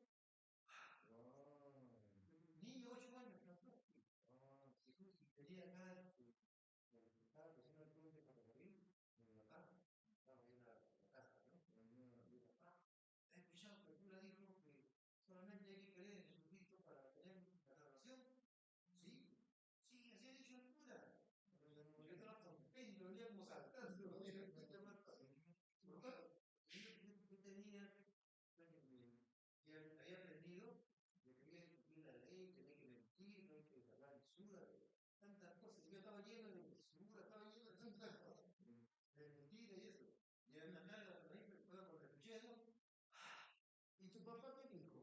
Niño, 8 años, ¿no? Tenía acá, estaba creciendo el puente para morir, en la casa, estaba en la casa, ¿no? He escuchado que el cura dijo que solamente hay que creer en Jesucristo para tener la salvación. Sí, sí, así ha dicho el cura. Yo estaba contento, veníamos saltando, ¿no? Yo tenía, ya había aprendido de que había que cumplir la ley, que no hay que mentir, no hay que hablar lisura, tantas cosas. Yo estaba lleno de lisura, estaba lleno de tantas cosas, de mentira y eso. Y en la carga por ahí me fue por el cuchillo. ¿Y tu papá qué dijo?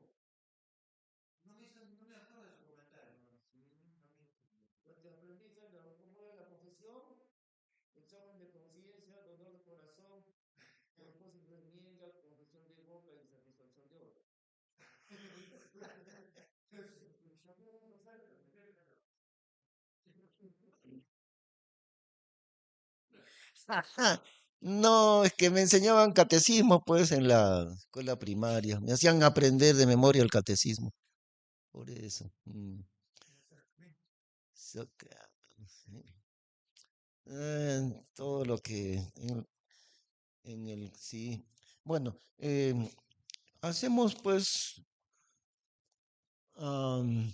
No me acuerdo de su comentario. Porque aprendiste cómo era la confesión, examen de conciencia, dolor de corazón, propósito de enmienda, confesión de boca y satisfacción de obra. Ajá. No, es que me enseñaban catecismo, pues, en la escuela primaria. Me hacían aprender de memoria el catecismo. Por eso. Sí. Todo lo que sí. Bueno, hacemos pues am,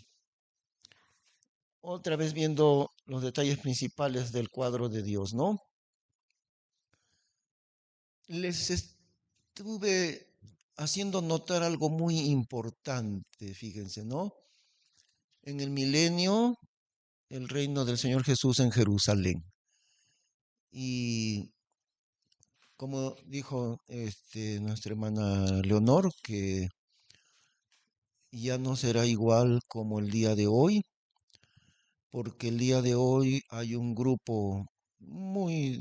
otra vez viendo los detalles principales del cuadro de Dios, ¿no? Les estuve haciendo notar algo muy importante, fíjense, ¿no? En el milenio, el reino del Señor Jesús en Jerusalén. Y como dijo nuestra hermana Leonor, que ya no será igual como el día de hoy, porque el día de hoy hay un grupo muy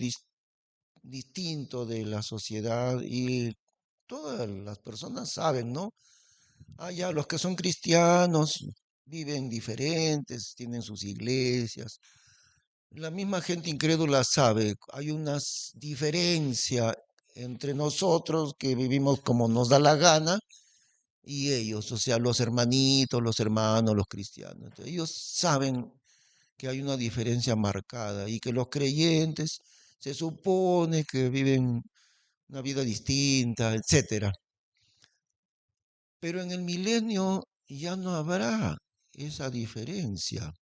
distinto de la sociedad y todas las personas saben, ¿no? Ya los que son cristianos viven diferentes, tienen sus iglesias. La misma gente incrédula sabe, hay una diferencia entre nosotros que vivimos como nos da la gana y ellos, o sea, los hermanitos, los hermanos, los cristianos. Entonces, ellos saben que hay una diferencia marcada y que los creyentes se supone que viven una vida distinta, etcétera. Pero en el milenio ya no habrá esa diferencia.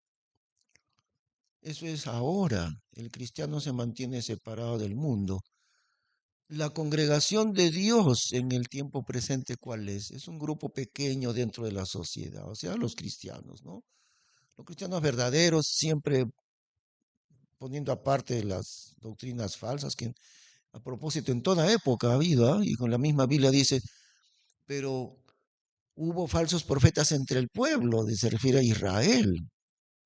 Eso es ahora. El cristiano se mantiene separado del mundo. La congregación de Dios en el tiempo presente, ¿cuál es? Es un grupo pequeño dentro de la sociedad, o sea, los cristianos, ¿no? Los cristianos verdaderos, siempre poniendo aparte las doctrinas falsas, que a propósito en toda época ha habido, ¿ah? Y con la misma Biblia dice, pero hubo falsos profetas entre el pueblo, se refiere a Israel.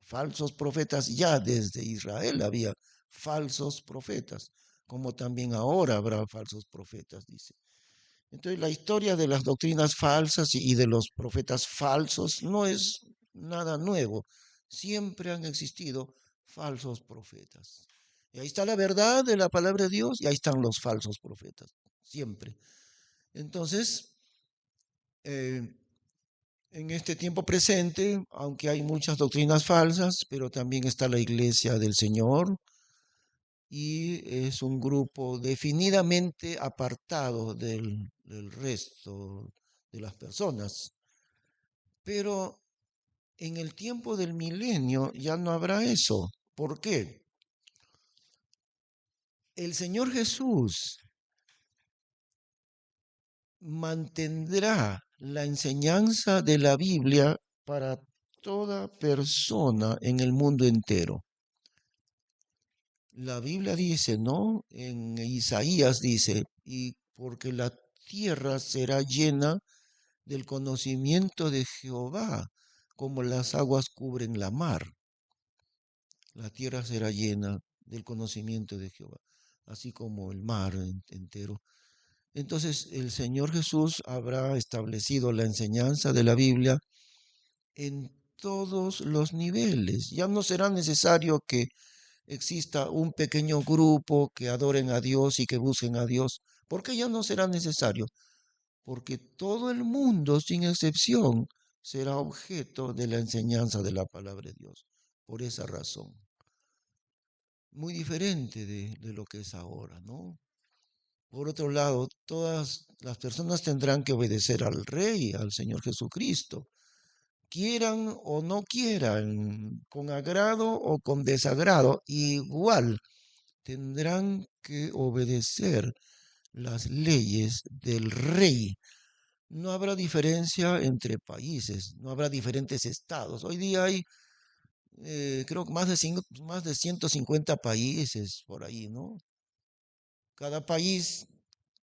Falsos profetas ya desde Israel había falsos profetas, como también ahora habrá falsos profetas, dice. Entonces la historia de las doctrinas falsas y de los profetas falsos no es nada nuevo. Siempre han existido falsos profetas. Y ahí está la verdad de la palabra de Dios y ahí están los falsos profetas. Siempre. Entonces, eh, en este tiempo presente, aunque hay muchas doctrinas falsas, pero también está la iglesia del Señor y es un grupo definidamente apartado del resto de las personas. Pero en el tiempo del milenio ya no habrá eso. ¿Por qué? El Señor Jesús mantendrá la enseñanza de la Biblia para toda persona en el mundo entero. La Biblia dice, ¿no? En Isaías dice, y porque la tierra será llena del conocimiento de Jehová, como las aguas cubren la mar. La tierra será llena del conocimiento de Jehová, así como el mar entero. Entonces el Señor Jesús habrá establecido la enseñanza de la Biblia en todos los niveles. Ya no será necesario que exista un pequeño grupo que adoren a Dios y que busquen a Dios, porque ya no será necesario, porque todo el mundo, sin excepción, será objeto de la enseñanza de la palabra de Dios. Por esa razón, muy diferente de lo que es ahora, ¿no? Por otro lado, todas las personas tendrán que obedecer al Rey, al Señor Jesucristo, quieran o no quieran, con agrado o con desagrado, igual tendrán que obedecer las leyes del Rey. No habrá diferencia entre países, no habrá diferentes estados. Hoy día hay, creo que más de 150 países por ahí, ¿no? Cada país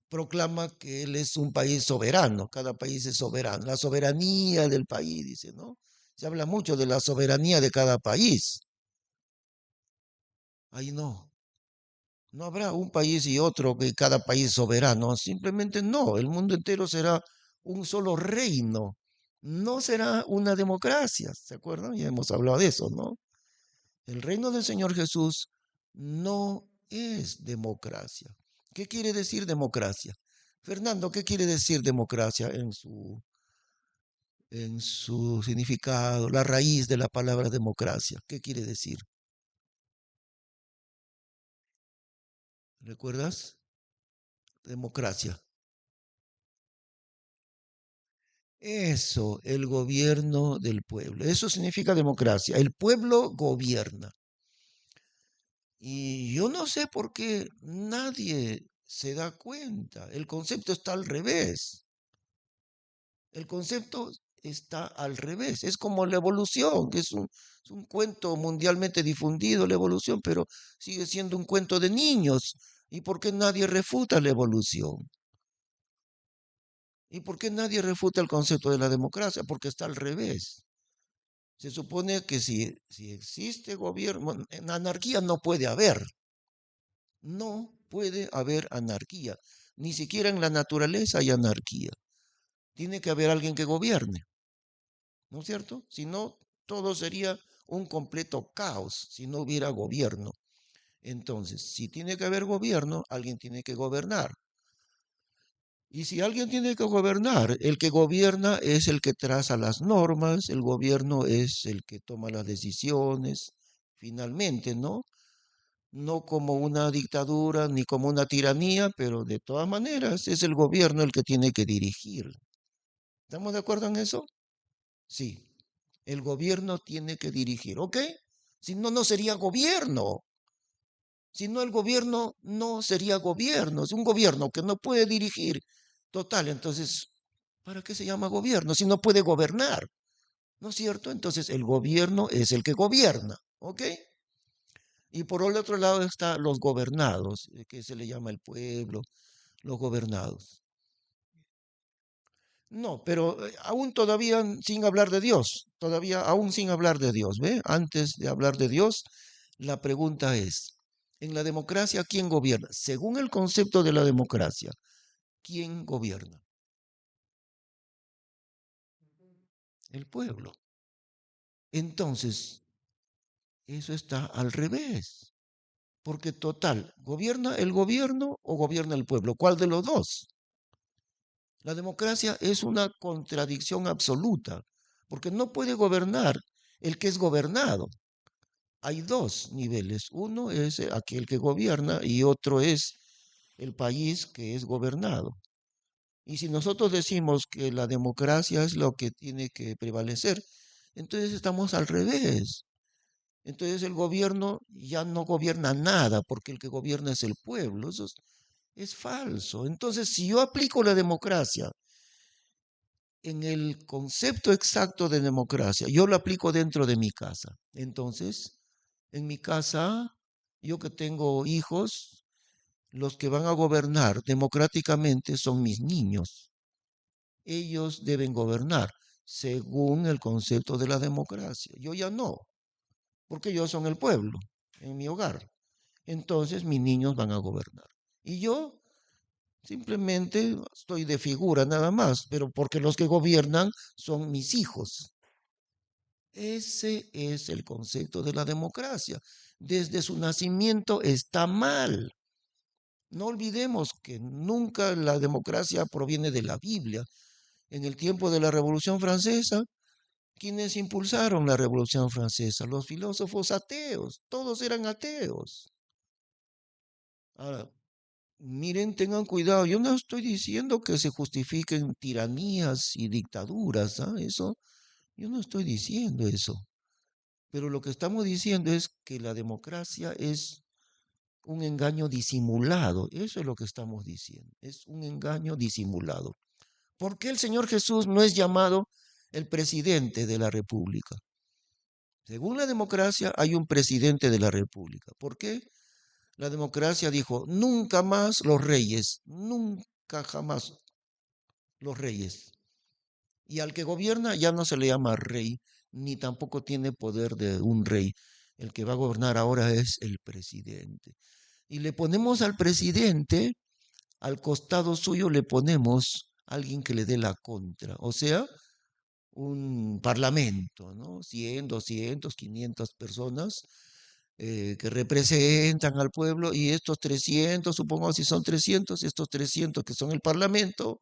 proclama que él es un país soberano, cada país es soberano, la soberanía del país, dice, ¿no? Se habla mucho de la soberanía de cada país. Ahí no, no habrá un país y otro que cada país soberano, simplemente no, el mundo entero será un solo reino, no será una democracia, ¿se acuerdan? Ya hemos hablado de eso, ¿no? El reino del Señor Jesús no es democracia. ¿Qué quiere decir democracia? Fernando, ¿qué quiere decir democracia en su significado, la raíz de la palabra democracia? ¿Qué quiere decir? ¿Recuerdas? Democracia. Eso, el gobierno del pueblo. Eso significa democracia. El pueblo gobierna. Y yo no sé por qué nadie se da cuenta. El concepto está al revés. El concepto está al revés. Es como la evolución, que es un cuento mundialmente difundido, la evolución, pero sigue siendo un cuento de niños. ¿Y por qué nadie refuta la evolución? ¿Y por qué nadie refuta el concepto de la democracia? Porque está al revés. Se supone que si existe gobierno, bueno, en anarquía no puede haber. No puede haber anarquía. Ni siquiera en la naturaleza hay anarquía. Tiene que haber alguien que gobierne, ¿no es cierto? Si no, todo sería un completo caos si no hubiera gobierno. Entonces, si tiene que haber gobierno, alguien tiene que gobernar. Y si alguien tiene que gobernar, el que gobierna es el que traza las normas, el gobierno es el que toma las decisiones, finalmente, ¿no? No como una dictadura ni como una tiranía, pero de todas maneras es el gobierno el que tiene que dirigir. ¿Estamos de acuerdo en eso? Sí, el gobierno tiene que dirigir, ¿ok? Si no, no sería gobierno. Si no, el gobierno no sería gobierno. Es un gobierno que no puede dirigir. Total, entonces, ¿para qué se llama gobierno si no puede gobernar? ¿No es cierto? Entonces, el gobierno es el que gobierna, ¿ok? Y por el otro lado están los gobernados, que se le llama el pueblo, los gobernados. No, pero aún todavía sin hablar de Dios, todavía aún sin hablar de Dios, ¿ve? Antes de hablar de Dios, la pregunta es, en la democracia, ¿quién gobierna? Según el concepto de la democracia, ¿quién gobierna? El pueblo. Entonces, eso está al revés, porque total, ¿gobierna el gobierno o gobierna el pueblo? ¿Cuál de los dos? La democracia es una contradicción absoluta, porque no puede gobernar el que es gobernado. Hay dos niveles. Uno es aquel que gobierna y otro es el país que es gobernado. Y si nosotros decimos que la democracia es lo que tiene que prevalecer, entonces estamos al revés. Entonces el gobierno ya no gobierna nada porque el que gobierna es el pueblo. Eso es falso. Entonces, si yo aplico la democracia en el concepto exacto de democracia, yo lo aplico dentro de mi casa. Entonces, en mi casa, yo que tengo hijos, los que van a gobernar democráticamente son mis niños. Ellos deben gobernar según el concepto de la democracia. Yo ya no, porque ellos son el pueblo en mi hogar. Entonces mis niños van a gobernar. Y yo simplemente estoy de figura nada más, pero porque los que gobiernan son mis hijos. Ese es el concepto de la democracia. Desde su nacimiento está mal. No olvidemos que nunca la democracia proviene de la Biblia. En el tiempo de la Revolución Francesa, ¿quiénes impulsaron la Revolución Francesa? Los filósofos ateos. Todos eran ateos. Ahora, miren, tengan cuidado. Yo no estoy diciendo que se justifiquen tiranías y dictaduras, ¿ah? Eso, yo no estoy diciendo eso. Pero lo que estamos diciendo es que la democracia es un engaño disimulado. Eso es lo que estamos diciendo. Es un engaño disimulado. ¿Por qué el Señor Jesús no es llamado el presidente de la República? Según la democracia hay un presidente de la República. ¿Por qué? La democracia dijo, nunca más los reyes, nunca jamás los reyes. Y al que gobierna ya no se le llama rey, ni tampoco tiene poder de un rey. El que va a gobernar ahora es el presidente. Y le ponemos al presidente, al costado suyo le ponemos alguien que le dé la contra, o sea, un parlamento, ¿no? 100, 200, 500 personas que representan al pueblo y estos 300, supongamos si son 300, estos 300 que son el parlamento,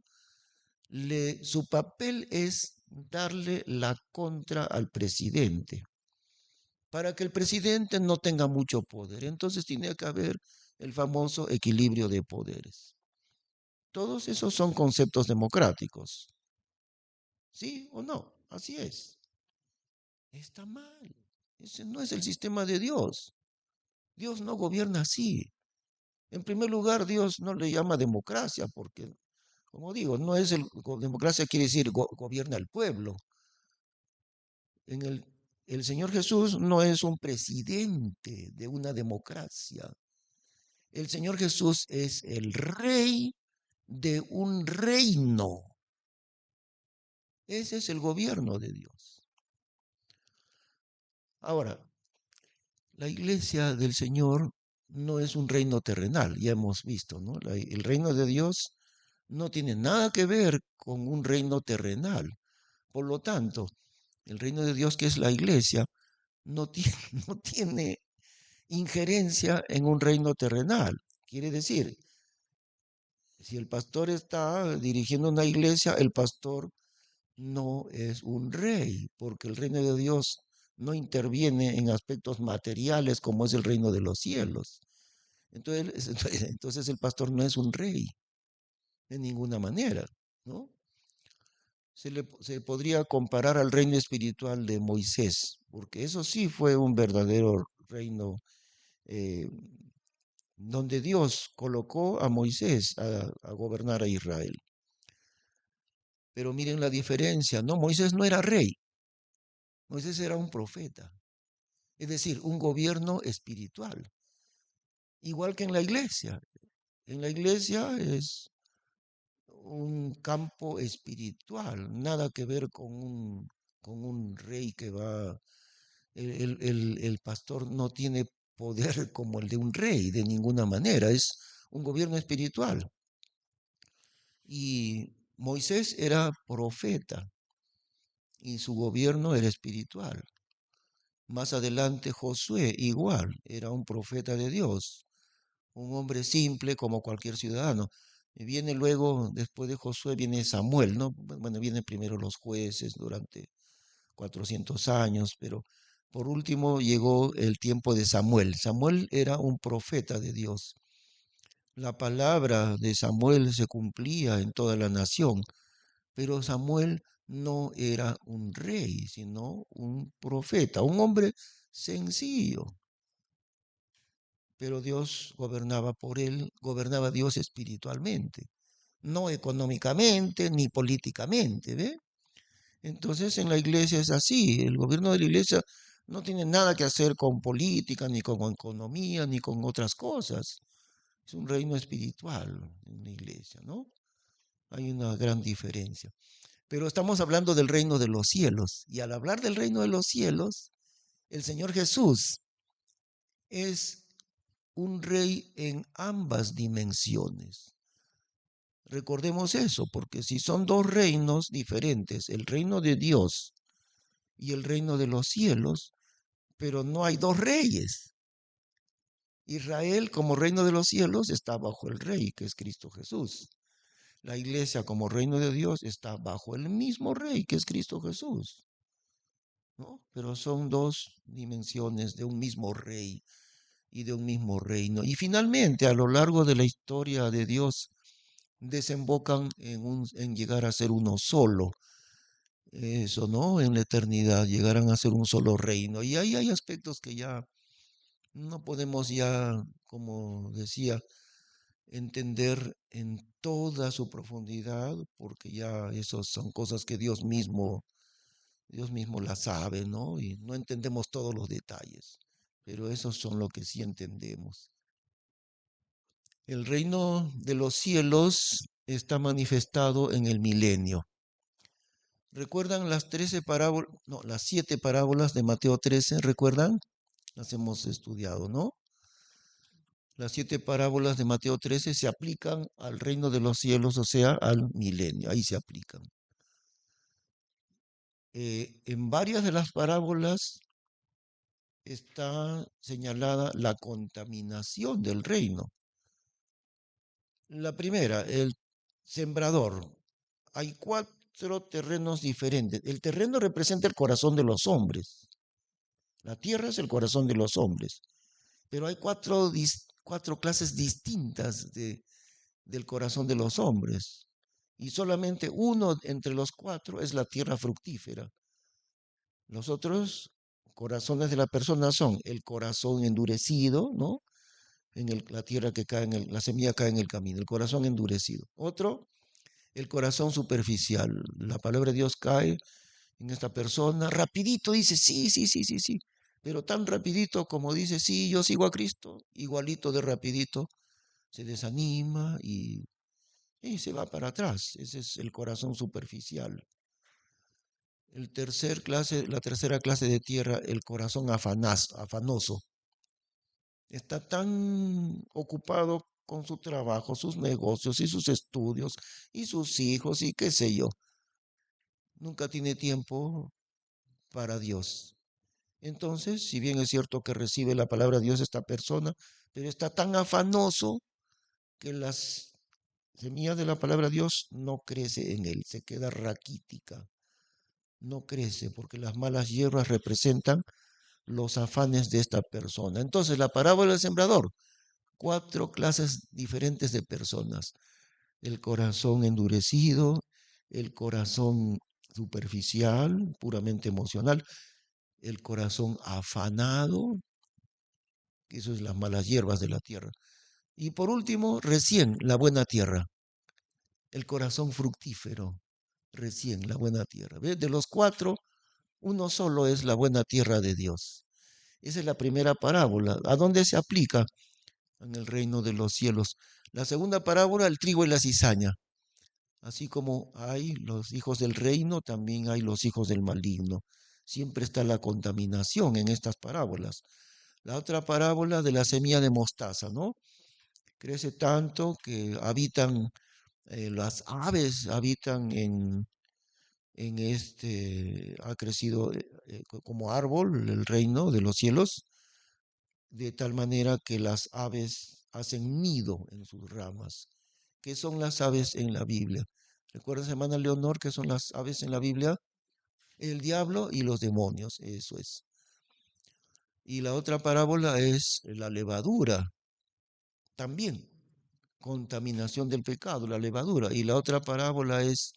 su papel es darle la contra al presidente para que el presidente no tenga mucho poder. Entonces tiene que haber el famoso equilibrio de poderes. Todos esos son conceptos democráticos. ¿Sí o no? Así es. Está mal. Ese no es el sistema de Dios. Dios no gobierna así. En primer lugar, Dios no le llama democracia porque, como digo, no es democracia quiere decir gobierna el pueblo. En el Señor Jesús no es un presidente de una democracia. El Señor Jesús es el rey de un reino. Ese es el gobierno de Dios. Ahora, la iglesia del Señor no es un reino terrenal, ya hemos visto, ¿no? El reino de Dios no tiene nada que ver con un reino terrenal. Por lo tanto, el reino de Dios, que es la iglesia, no tiene, no tiene injerencia en un reino terrenal. Quiere decir, si el pastor está dirigiendo una iglesia, el pastor no es un rey, porque el reino de Dios no interviene en aspectos materiales como es el reino de los cielos. Entonces, entonces el pastor no es un rey de ninguna manera, ¿no? Se podría comparar al reino espiritual de Moisés, porque eso sí fue un verdadero reino eh, donde Dios colocó a Moisés a gobernar a Israel. Pero miren la diferencia, ¿no? Moisés no era rey, Moisés era un profeta, es decir, un gobierno espiritual, igual que en la iglesia. En la iglesia es un campo espiritual, nada que ver con un rey que va, el pastor no tiene poder como el de un rey, de ninguna manera, es un gobierno espiritual. Y Moisés era profeta y su gobierno era espiritual. Más adelante Josué igual, era un profeta de Dios, un hombre simple como cualquier ciudadano. Y viene luego, después de Josué, viene Samuel, ¿no? Bueno, vienen primero los jueces durante 400 años, pero por último llegó el tiempo de Samuel. Samuel era un profeta de Dios. La palabra de Samuel se cumplía en toda la nación, pero Samuel no era un rey, sino un profeta, un hombre sencillo. Pero Dios gobernaba por él, gobernaba Dios espiritualmente, no económicamente ni políticamente, ¿ve? Entonces en la iglesia es así, el gobierno de la iglesia no tiene nada que hacer con política, ni con economía, ni con otras cosas. Es un reino espiritual en la iglesia, ¿no? Hay una gran diferencia. Pero estamos hablando del reino de los cielos. Y al hablar del reino de los cielos, el Señor Jesús es un rey en ambas dimensiones. Recordemos eso, porque si son dos reinos diferentes, el reino de Dios y el reino de los cielos, pero no hay dos reyes. Israel como reino de los cielos está bajo el rey, que es Cristo Jesús. La iglesia como reino de Dios está bajo el mismo rey, que es Cristo Jesús, ¿no? Pero son dos dimensiones de un mismo rey y de un mismo reino. Y finalmente, a lo largo de la historia de Dios, desembocan en llegar a ser uno solo. Eso, ¿no? En la eternidad llegarán a ser un solo reino. Y ahí hay aspectos que ya no podemos ya, como decía, entender en toda su profundidad, porque ya esas son cosas que Dios mismo las sabe, ¿no? Y no entendemos todos los detalles, pero esos son lo que sí entendemos. El reino de los cielos está manifestado en el milenio. ¿Recuerdan las 13 parábolas, no, las 7 parábolas de Mateo 13? ¿Recuerdan? Las hemos estudiado, ¿no? Las 7 parábolas de Mateo 13 se aplican al reino de los cielos, o sea, al milenio. Ahí se aplican. En varias de las parábolas está señalada la contaminación del reino. La primera, el sembrador. Hay 4 terrenos diferentes. El terreno representa el corazón de los hombres. La tierra es el corazón de los hombres. Pero hay 4 clases distintas del corazón de los hombres. Y solamente uno entre los 4 es la tierra fructífera. Los otros corazones de la persona son el corazón endurecido, ¿no? La tierra que cae la semilla cae en el camino, el corazón endurecido. Otro, el corazón superficial. La palabra de Dios cae en esta persona, rapidito dice, sí, sí, sí, sí, sí, pero tan rapidito como dice, sí, yo sigo a Cristo, igualito de rapidito se desanima y se va para atrás. Ese es el corazón superficial. La tercera clase de tierra, el corazón afanoso. Está tan ocupado con su trabajo, sus negocios y sus estudios y sus hijos y qué sé yo. Nunca tiene tiempo para Dios. Entonces, si bien es cierto que recibe la palabra de Dios esta persona, pero está tan afanoso que las semillas de la palabra de Dios no crece en él, se queda raquítica, no crece porque las malas hierbas representan los afanes de esta persona. Entonces, la parábola del sembrador, cuatro clases diferentes de personas. El corazón endurecido, el corazón superficial, puramente emocional, el corazón afanado, que eso es las malas hierbas de la tierra. Y por último, recién la buena tierra, el corazón fructífero, recién la buena tierra. ¿Ves? De los cuatro, uno solo es la buena tierra de Dios. Esa es la primera parábola. ¿A dónde se aplica? En el reino de los cielos. La segunda parábola, el trigo y la cizaña. Así como hay los hijos del reino, también hay los hijos del maligno. Siempre está la contaminación en estas parábolas. La otra parábola de la semilla de mostaza, ¿no? Crece tanto que habitan, las aves habitan ha crecido como árbol el reino de los cielos, de tal manera que las aves hacen nido en sus ramas. ¿Qué son las aves en la Biblia? ¿Recuerdas, hermana Leonor, qué son las aves en la Biblia? El diablo y los demonios, eso es. Y la otra parábola es la levadura, también contaminación del pecado, la levadura. Y la otra parábola es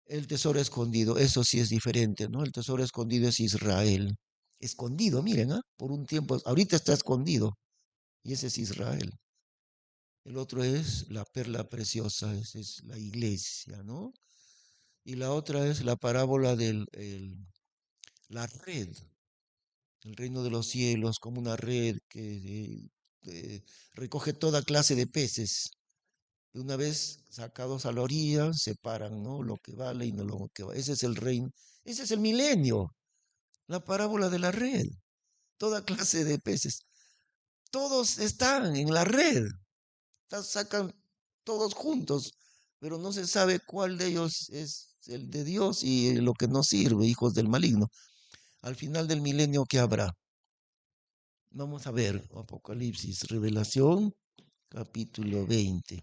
el tesoro escondido, eso sí es diferente, ¿no? El tesoro escondido es Israel. Escondido, miren, ¿ah? Por un tiempo, ahorita está escondido, y ese es Israel. El otro es la perla preciosa, esa es la iglesia, ¿no? Y la otra es la parábola la red, el reino de los cielos como una red que recoge toda clase de peces. Una vez sacados a la orilla, separan, ¿no? Lo que vale y no lo que vale. Ese es el reino, ese es el milenio, la parábola de la red, toda clase de peces. Todos están en la red, sacan todos juntos, pero no se sabe cuál de ellos es el de Dios y lo que no sirve, hijos del maligno. Al final del milenio, ¿qué habrá? Vamos a ver, Apocalipsis, Revelación, capítulo 20.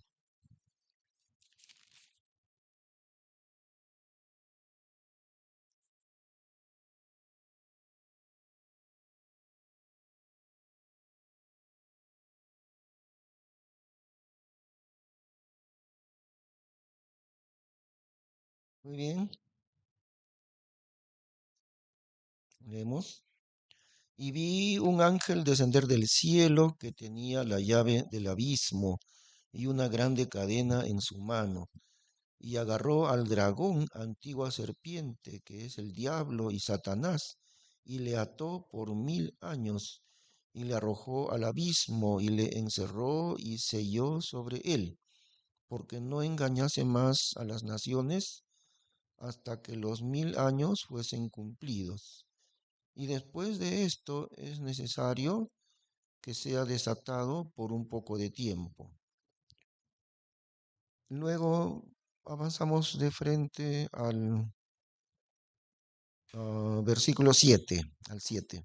Muy bien, leemos. Y vi un ángel descender del cielo que tenía la llave del abismo y una grande cadena en su mano. Y agarró al dragón, antigua serpiente, que es el diablo y Satanás, y le ató por 1000 años, y le arrojó al abismo, y le encerró y selló sobre él, porque no engañase más a las naciones hasta que los 1000 años fuesen cumplidos. Y después de esto es necesario que sea desatado por un poco de tiempo. Luego avanzamos de frente al versículo 7, al 7.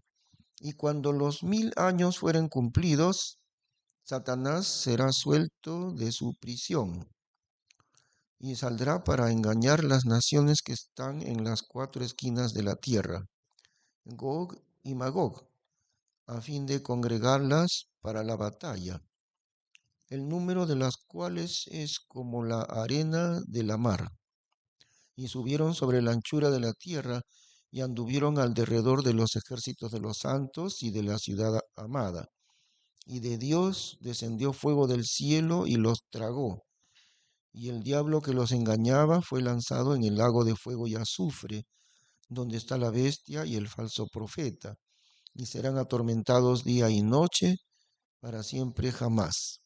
Y cuando los 1000 años fueren cumplidos, Satanás será suelto de su prisión y saldrá para engañar las naciones que están en las cuatro esquinas de la tierra, Gog y Magog, a fin de congregarlas para la batalla, el número de las cuales es como la arena de la mar. Y subieron sobre la anchura de la tierra y anduvieron alrededor de los ejércitos de los santos y de la ciudad amada. Y de Dios descendió fuego del cielo y los tragó. Y el diablo que los engañaba fue lanzado en el lago de fuego y azufre, donde está la bestia y el falso profeta, y serán atormentados día y noche para siempre jamás.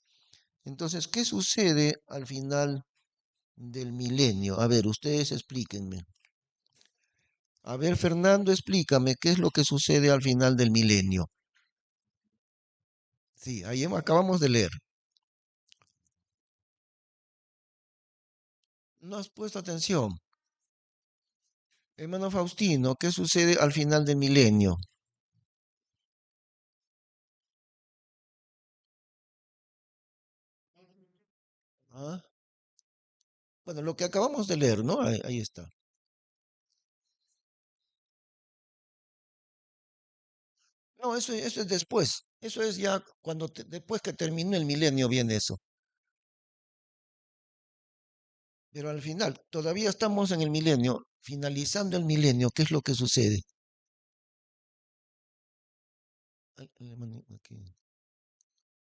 Entonces, ¿qué sucede al final del milenio? A ver, ustedes explíquenme. A ver, Fernando, explícame qué es lo que sucede al final del milenio. Sí, ahí acabamos de leer. No has puesto atención. Hermano Faustino, ¿qué sucede al final del milenio? ¿Ah? Bueno, lo que acabamos de leer, ¿no? Ahí está. No, eso es después. Eso es ya cuando después que termine el milenio viene eso. Pero al final, todavía estamos en el milenio, finalizando el milenio, ¿qué es lo que sucede? Ay, aquí.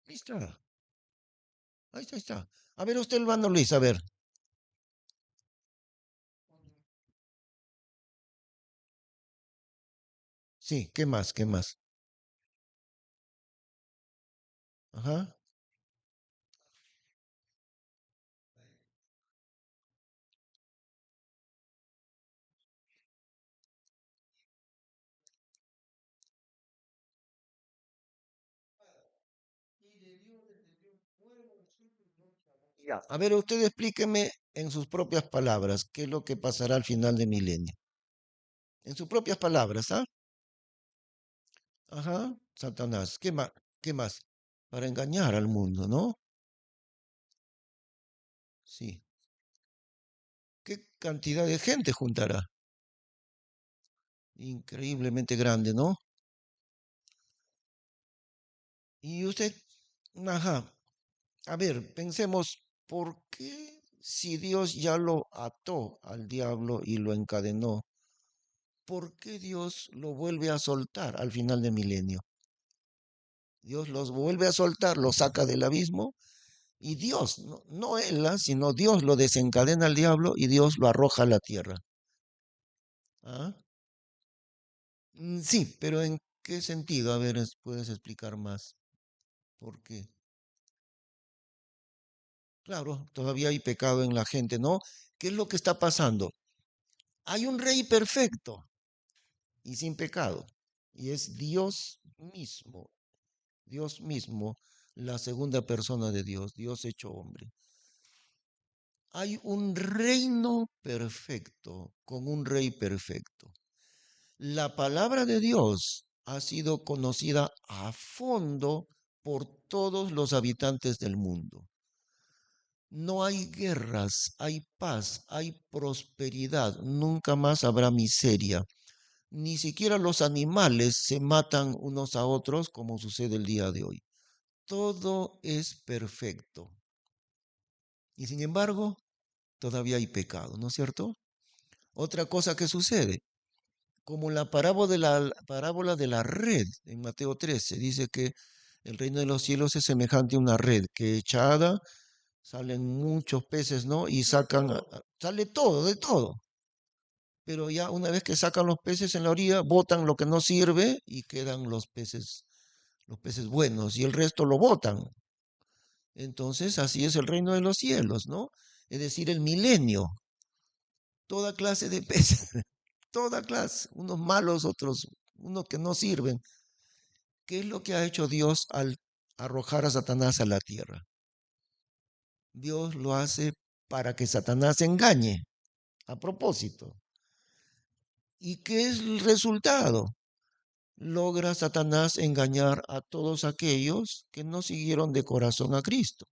Ahí está, ahí está. A ver, usted, hermano Luis, a ver. Sí, ¿qué más? ¿Qué más? Ajá. Ya. A ver, usted explíqueme en sus propias palabras qué es lo que pasará al final del milenio. En sus propias palabras, ¿ah? Ajá, Satanás. ¿Qué más? ¿Qué más? Para engañar al mundo, ¿no? Sí. ¿Qué cantidad de gente juntará? Increíblemente grande, ¿no? Y usted, ajá, a ver, pensemos, ¿por qué si Dios ya lo ató al diablo y lo encadenó, por qué Dios lo vuelve a soltar al final del milenio? Dios los vuelve a soltar, lo saca del abismo y Dios, no él, sino Dios lo desencadena al diablo y Dios lo arroja a la tierra. ¿Ah? Sí, pero ¿en qué sentido? A ver, ¿puedes explicar más? ¿Por qué? Claro, todavía hay pecado en la gente, ¿no? ¿Qué es lo que está pasando? Hay un rey perfecto y sin pecado, y es Dios mismo, la segunda persona de Dios, Dios hecho hombre. Hay un reino perfecto con un rey perfecto. La palabra de Dios ha sido conocida a fondo por todos los habitantes del mundo. No hay guerras, hay paz, hay prosperidad, nunca más habrá miseria. Ni siquiera los animales se matan unos a otros como sucede el día de hoy. Todo es perfecto. Y sin embargo, todavía hay pecado, ¿no es cierto? Otra cosa que sucede, como la parábola de la red en Mateo 13, dice que el reino de los cielos es semejante a una red que echada salen muchos peces, ¿no? Y sacan, sale todo, de todo. Pero ya una vez que sacan los peces en la orilla, botan lo que no sirve y quedan los peces buenos, y el resto lo botan. Entonces, así es el reino de los cielos, ¿no? Es decir, el milenio, toda clase de peces, toda clase, unos malos, otros, unos que no sirven. ¿Qué es lo que ha hecho Dios al arrojar a Satanás a la tierra? Dios lo hace para que Satanás engañe, a propósito. ¿Y qué es el resultado? Logra Satanás engañar a todos aquellos que no siguieron de corazón a Cristo.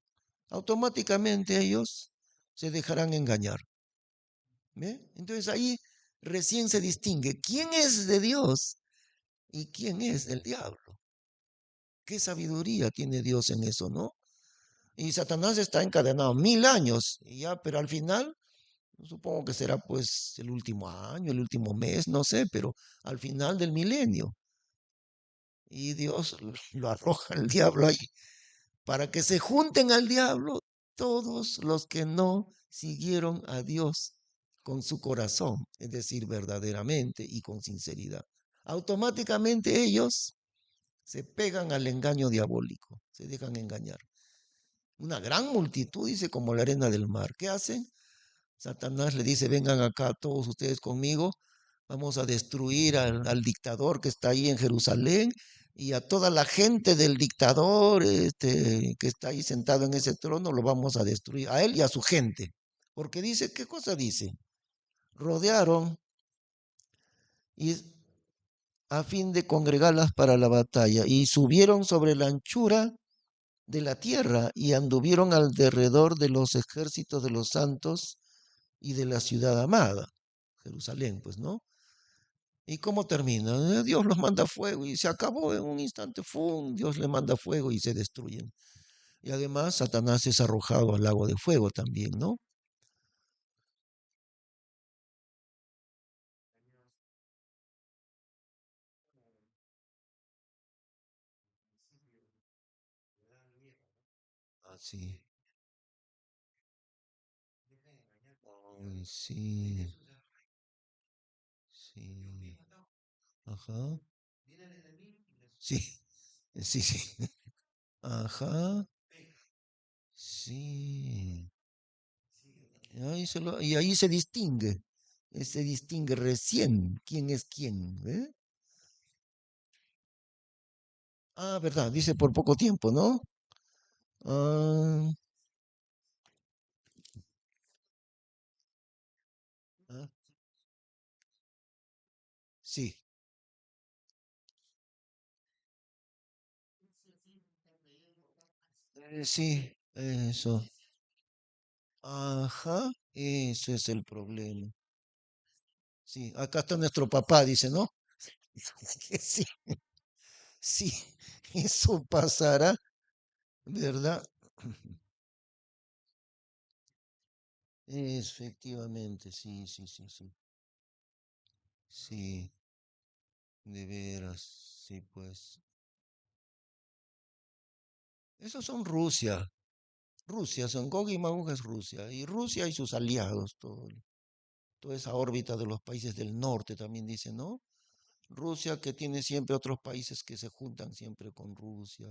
Automáticamente ellos se dejarán engañar. ¿Ve? Entonces ahí recién se distingue quién es de Dios y quién es del diablo. Qué sabiduría tiene Dios en eso, ¿no? Y Satanás está encadenado 1000 años, y ya, pero al final, supongo que será pues el último año, el último mes, no sé, pero al final del milenio. Y Dios lo arroja al diablo ahí, para que se junten al diablo todos los que no siguieron a Dios con su corazón, es decir, verdaderamente y con sinceridad. Automáticamente ellos se pegan al engaño diabólico, se dejan engañar. Una gran multitud, dice, como la arena del mar. ¿Qué hacen? Satanás le dice, vengan acá todos ustedes conmigo, vamos a destruir al dictador que está ahí en Jerusalén y a toda la gente del dictador que está ahí sentado en ese trono, lo vamos a destruir, a él y a su gente. Porque dice, ¿qué cosa dice? Rodearon y a fin de congregarlas para la batalla y subieron sobre la anchura de la tierra y anduvieron alrededor de los ejércitos de los santos y de la ciudad amada, Jerusalén, pues, ¿no? ¿Y cómo termina? Dios los manda fuego y se acabó en un instante, ¡fum! Dios le manda fuego y se destruyen. Y además Satanás es arrojado al lago de fuego también, ¿no? Así. Ay, sí, sí. Ajá. Sí, sí, sí. Ajá. Sí. Y ahí se distingue recién quién es quién, ¿eh? Ah, verdad, dice por poco tiempo, ¿no? Ah, ah, sí, sí, eso. Ajá, eso es el problema. Sí, acá está nuestro papá, dice, ¿no? Sí, sí, eso pasará, ¿verdad? Efectivamente, sí, sí, sí, sí. Sí, de veras, sí, pues. Esos son Rusia. Rusia, son Gog y Magog es Rusia. Y Rusia y sus aliados, toda esa órbita de los países del norte también dice, ¿no? Rusia que tiene siempre otros países que se juntan siempre con Rusia.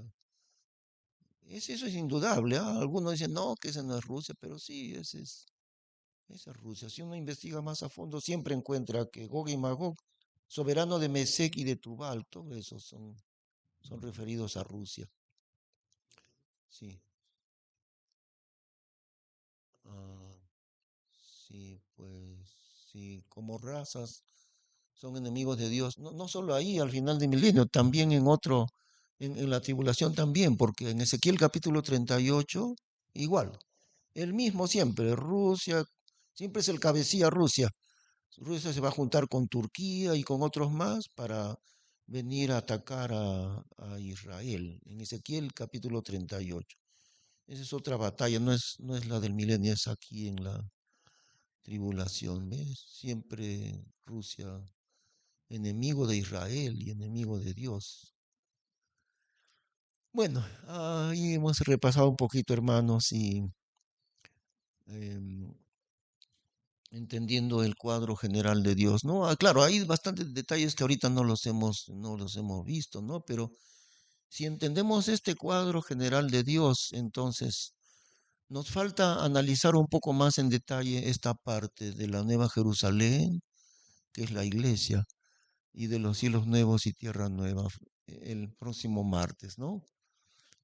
Eso es indudable, ¿ah? Algunos dicen, no, que esa no es Rusia, pero sí, esa es Rusia. Si uno investiga más a fondo, siempre encuentra que Gog y Magog, soberano de Mesec y de Tubal, todos esos son referidos a Rusia. Sí. Ah, sí, pues sí, como razas son enemigos de Dios. No, no solo ahí, al final del milenio, también en la tribulación también, porque en Ezequiel capítulo 38 igual. El mismo siempre, Rusia, siempre es el cabecilla Rusia. Rusia se va a juntar con Turquía y con otros más para venir a atacar a Israel. En Ezequiel capítulo 38. Esa es otra batalla, no es la del milenio, es aquí en la tribulación, ¿ves? Siempre Rusia, enemigo de Israel y enemigo de Dios. Bueno, ahí hemos repasado un poquito, hermanos, y em, entendiendo el cuadro general de Dios, ¿no? Claro, hay bastantes detalles que ahorita no los hemos visto, ¿no? Pero si entendemos este cuadro general de Dios, entonces nos falta analizar un poco más en detalle esta parte de la Nueva Jerusalén, que es la iglesia, y de los cielos nuevos y tierra nueva, el próximo martes, ¿no?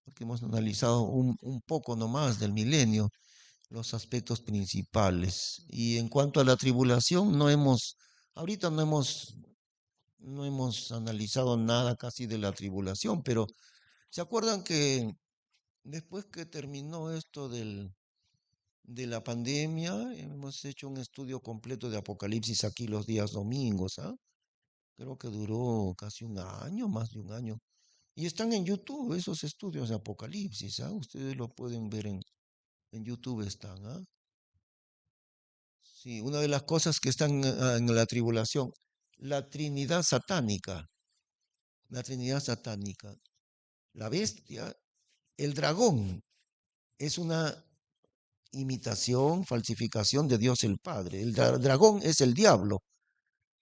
Porque hemos analizado un poco nomás del milenio, los aspectos principales. Y en cuanto a la tribulación, ahorita no hemos analizado nada casi de la tribulación, pero ¿se acuerdan que después que terminó esto de la pandemia, hemos hecho un estudio completo de Apocalipsis aquí los días domingos, ¿ah? Creo que duró casi un año, más de un año. Y están en YouTube esos estudios de Apocalipsis, ¿ah? Ustedes lo pueden ver en YouTube están, ¿ah? Sí, una de las cosas que están en la tribulación, la Trinidad satánica, la Trinidad satánica, la bestia, el dragón, es una imitación, falsificación de Dios el Padre. El dragón es el diablo.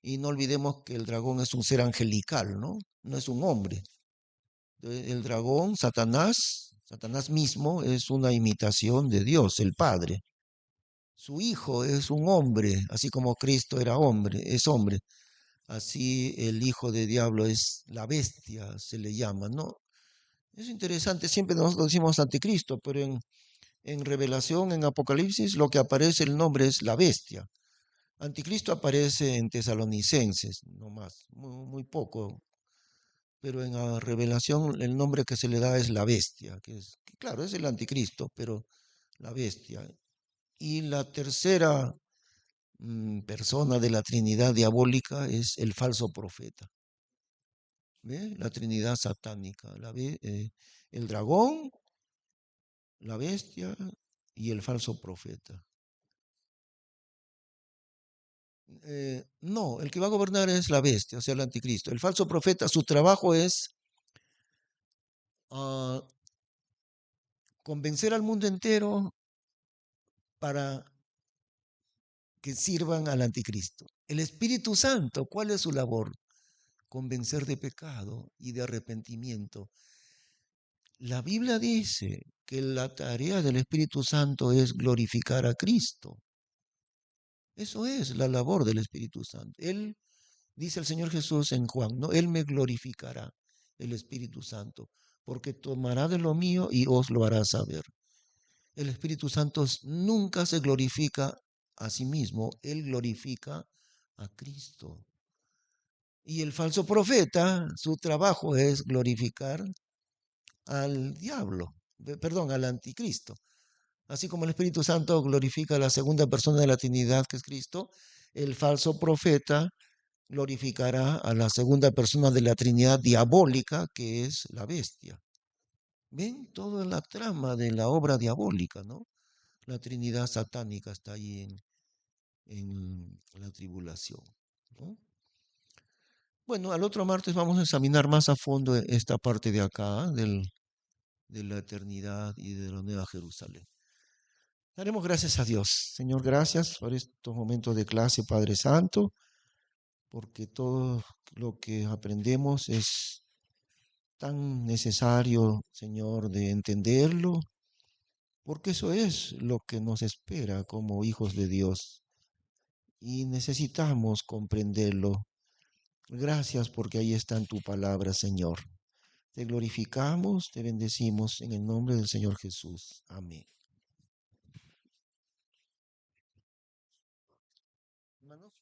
Y no olvidemos que el dragón es un ser angelical, ¿no? No es un hombre. El dragón, Satanás, Satanás mismo es una imitación de Dios, el Padre. Su hijo es un hombre, así como Cristo era hombre, es hombre. Así el hijo de diablo es la bestia, se le llama, ¿no? Es interesante, siempre nosotros decimos anticristo, pero en Revelación, en Apocalipsis, lo que aparece el nombre es la bestia. Anticristo aparece en Tesalonicenses, no más, muy poco, pero en la Revelación el nombre que se le da es la bestia, que claro, es el anticristo, pero la bestia. Y la tercera persona de la Trinidad diabólica es el falso profeta. ¿Ve? La Trinidad satánica, el dragón, la bestia y el falso profeta. No, el que va a gobernar es la bestia, o sea, el anticristo. El falso profeta, su trabajo es ah, convencer al mundo entero para que sirvan al anticristo. El Espíritu Santo, ¿cuál es su labor? Convencer de pecado y de arrepentimiento. La Biblia dice que la tarea del Espíritu Santo es glorificar a Cristo. Eso es la labor del Espíritu Santo. Él, dice el Señor Jesús en Juan, ¿no? Él me glorificará, el Espíritu Santo, porque tomará de lo mío y os lo hará saber. El Espíritu Santo nunca se glorifica a sí mismo, Él glorifica a Cristo. Y el falso profeta, su trabajo es glorificar al diablo, perdón, al anticristo. Así como el Espíritu Santo glorifica a la segunda persona de la Trinidad, que es Cristo, el falso profeta glorificará a la segunda persona de la Trinidad diabólica, que es la bestia. ¿Ven? Toda la trama de la obra diabólica, ¿no? La Trinidad satánica está ahí en la tribulación, ¿no? Bueno, al otro martes vamos a examinar más a fondo esta parte de acá, de la eternidad y de la Nueva Jerusalén. Daremos gracias a Dios. Señor, gracias por estos momentos de clase, Padre Santo, porque todo lo que aprendemos es tan necesario, Señor, de entenderlo, porque eso es lo que nos espera como hijos de Dios y necesitamos comprenderlo. Gracias porque ahí está en tu palabra, Señor. Te glorificamos, te bendecimos en el nombre del Señor Jesús. Amén. Hermanos,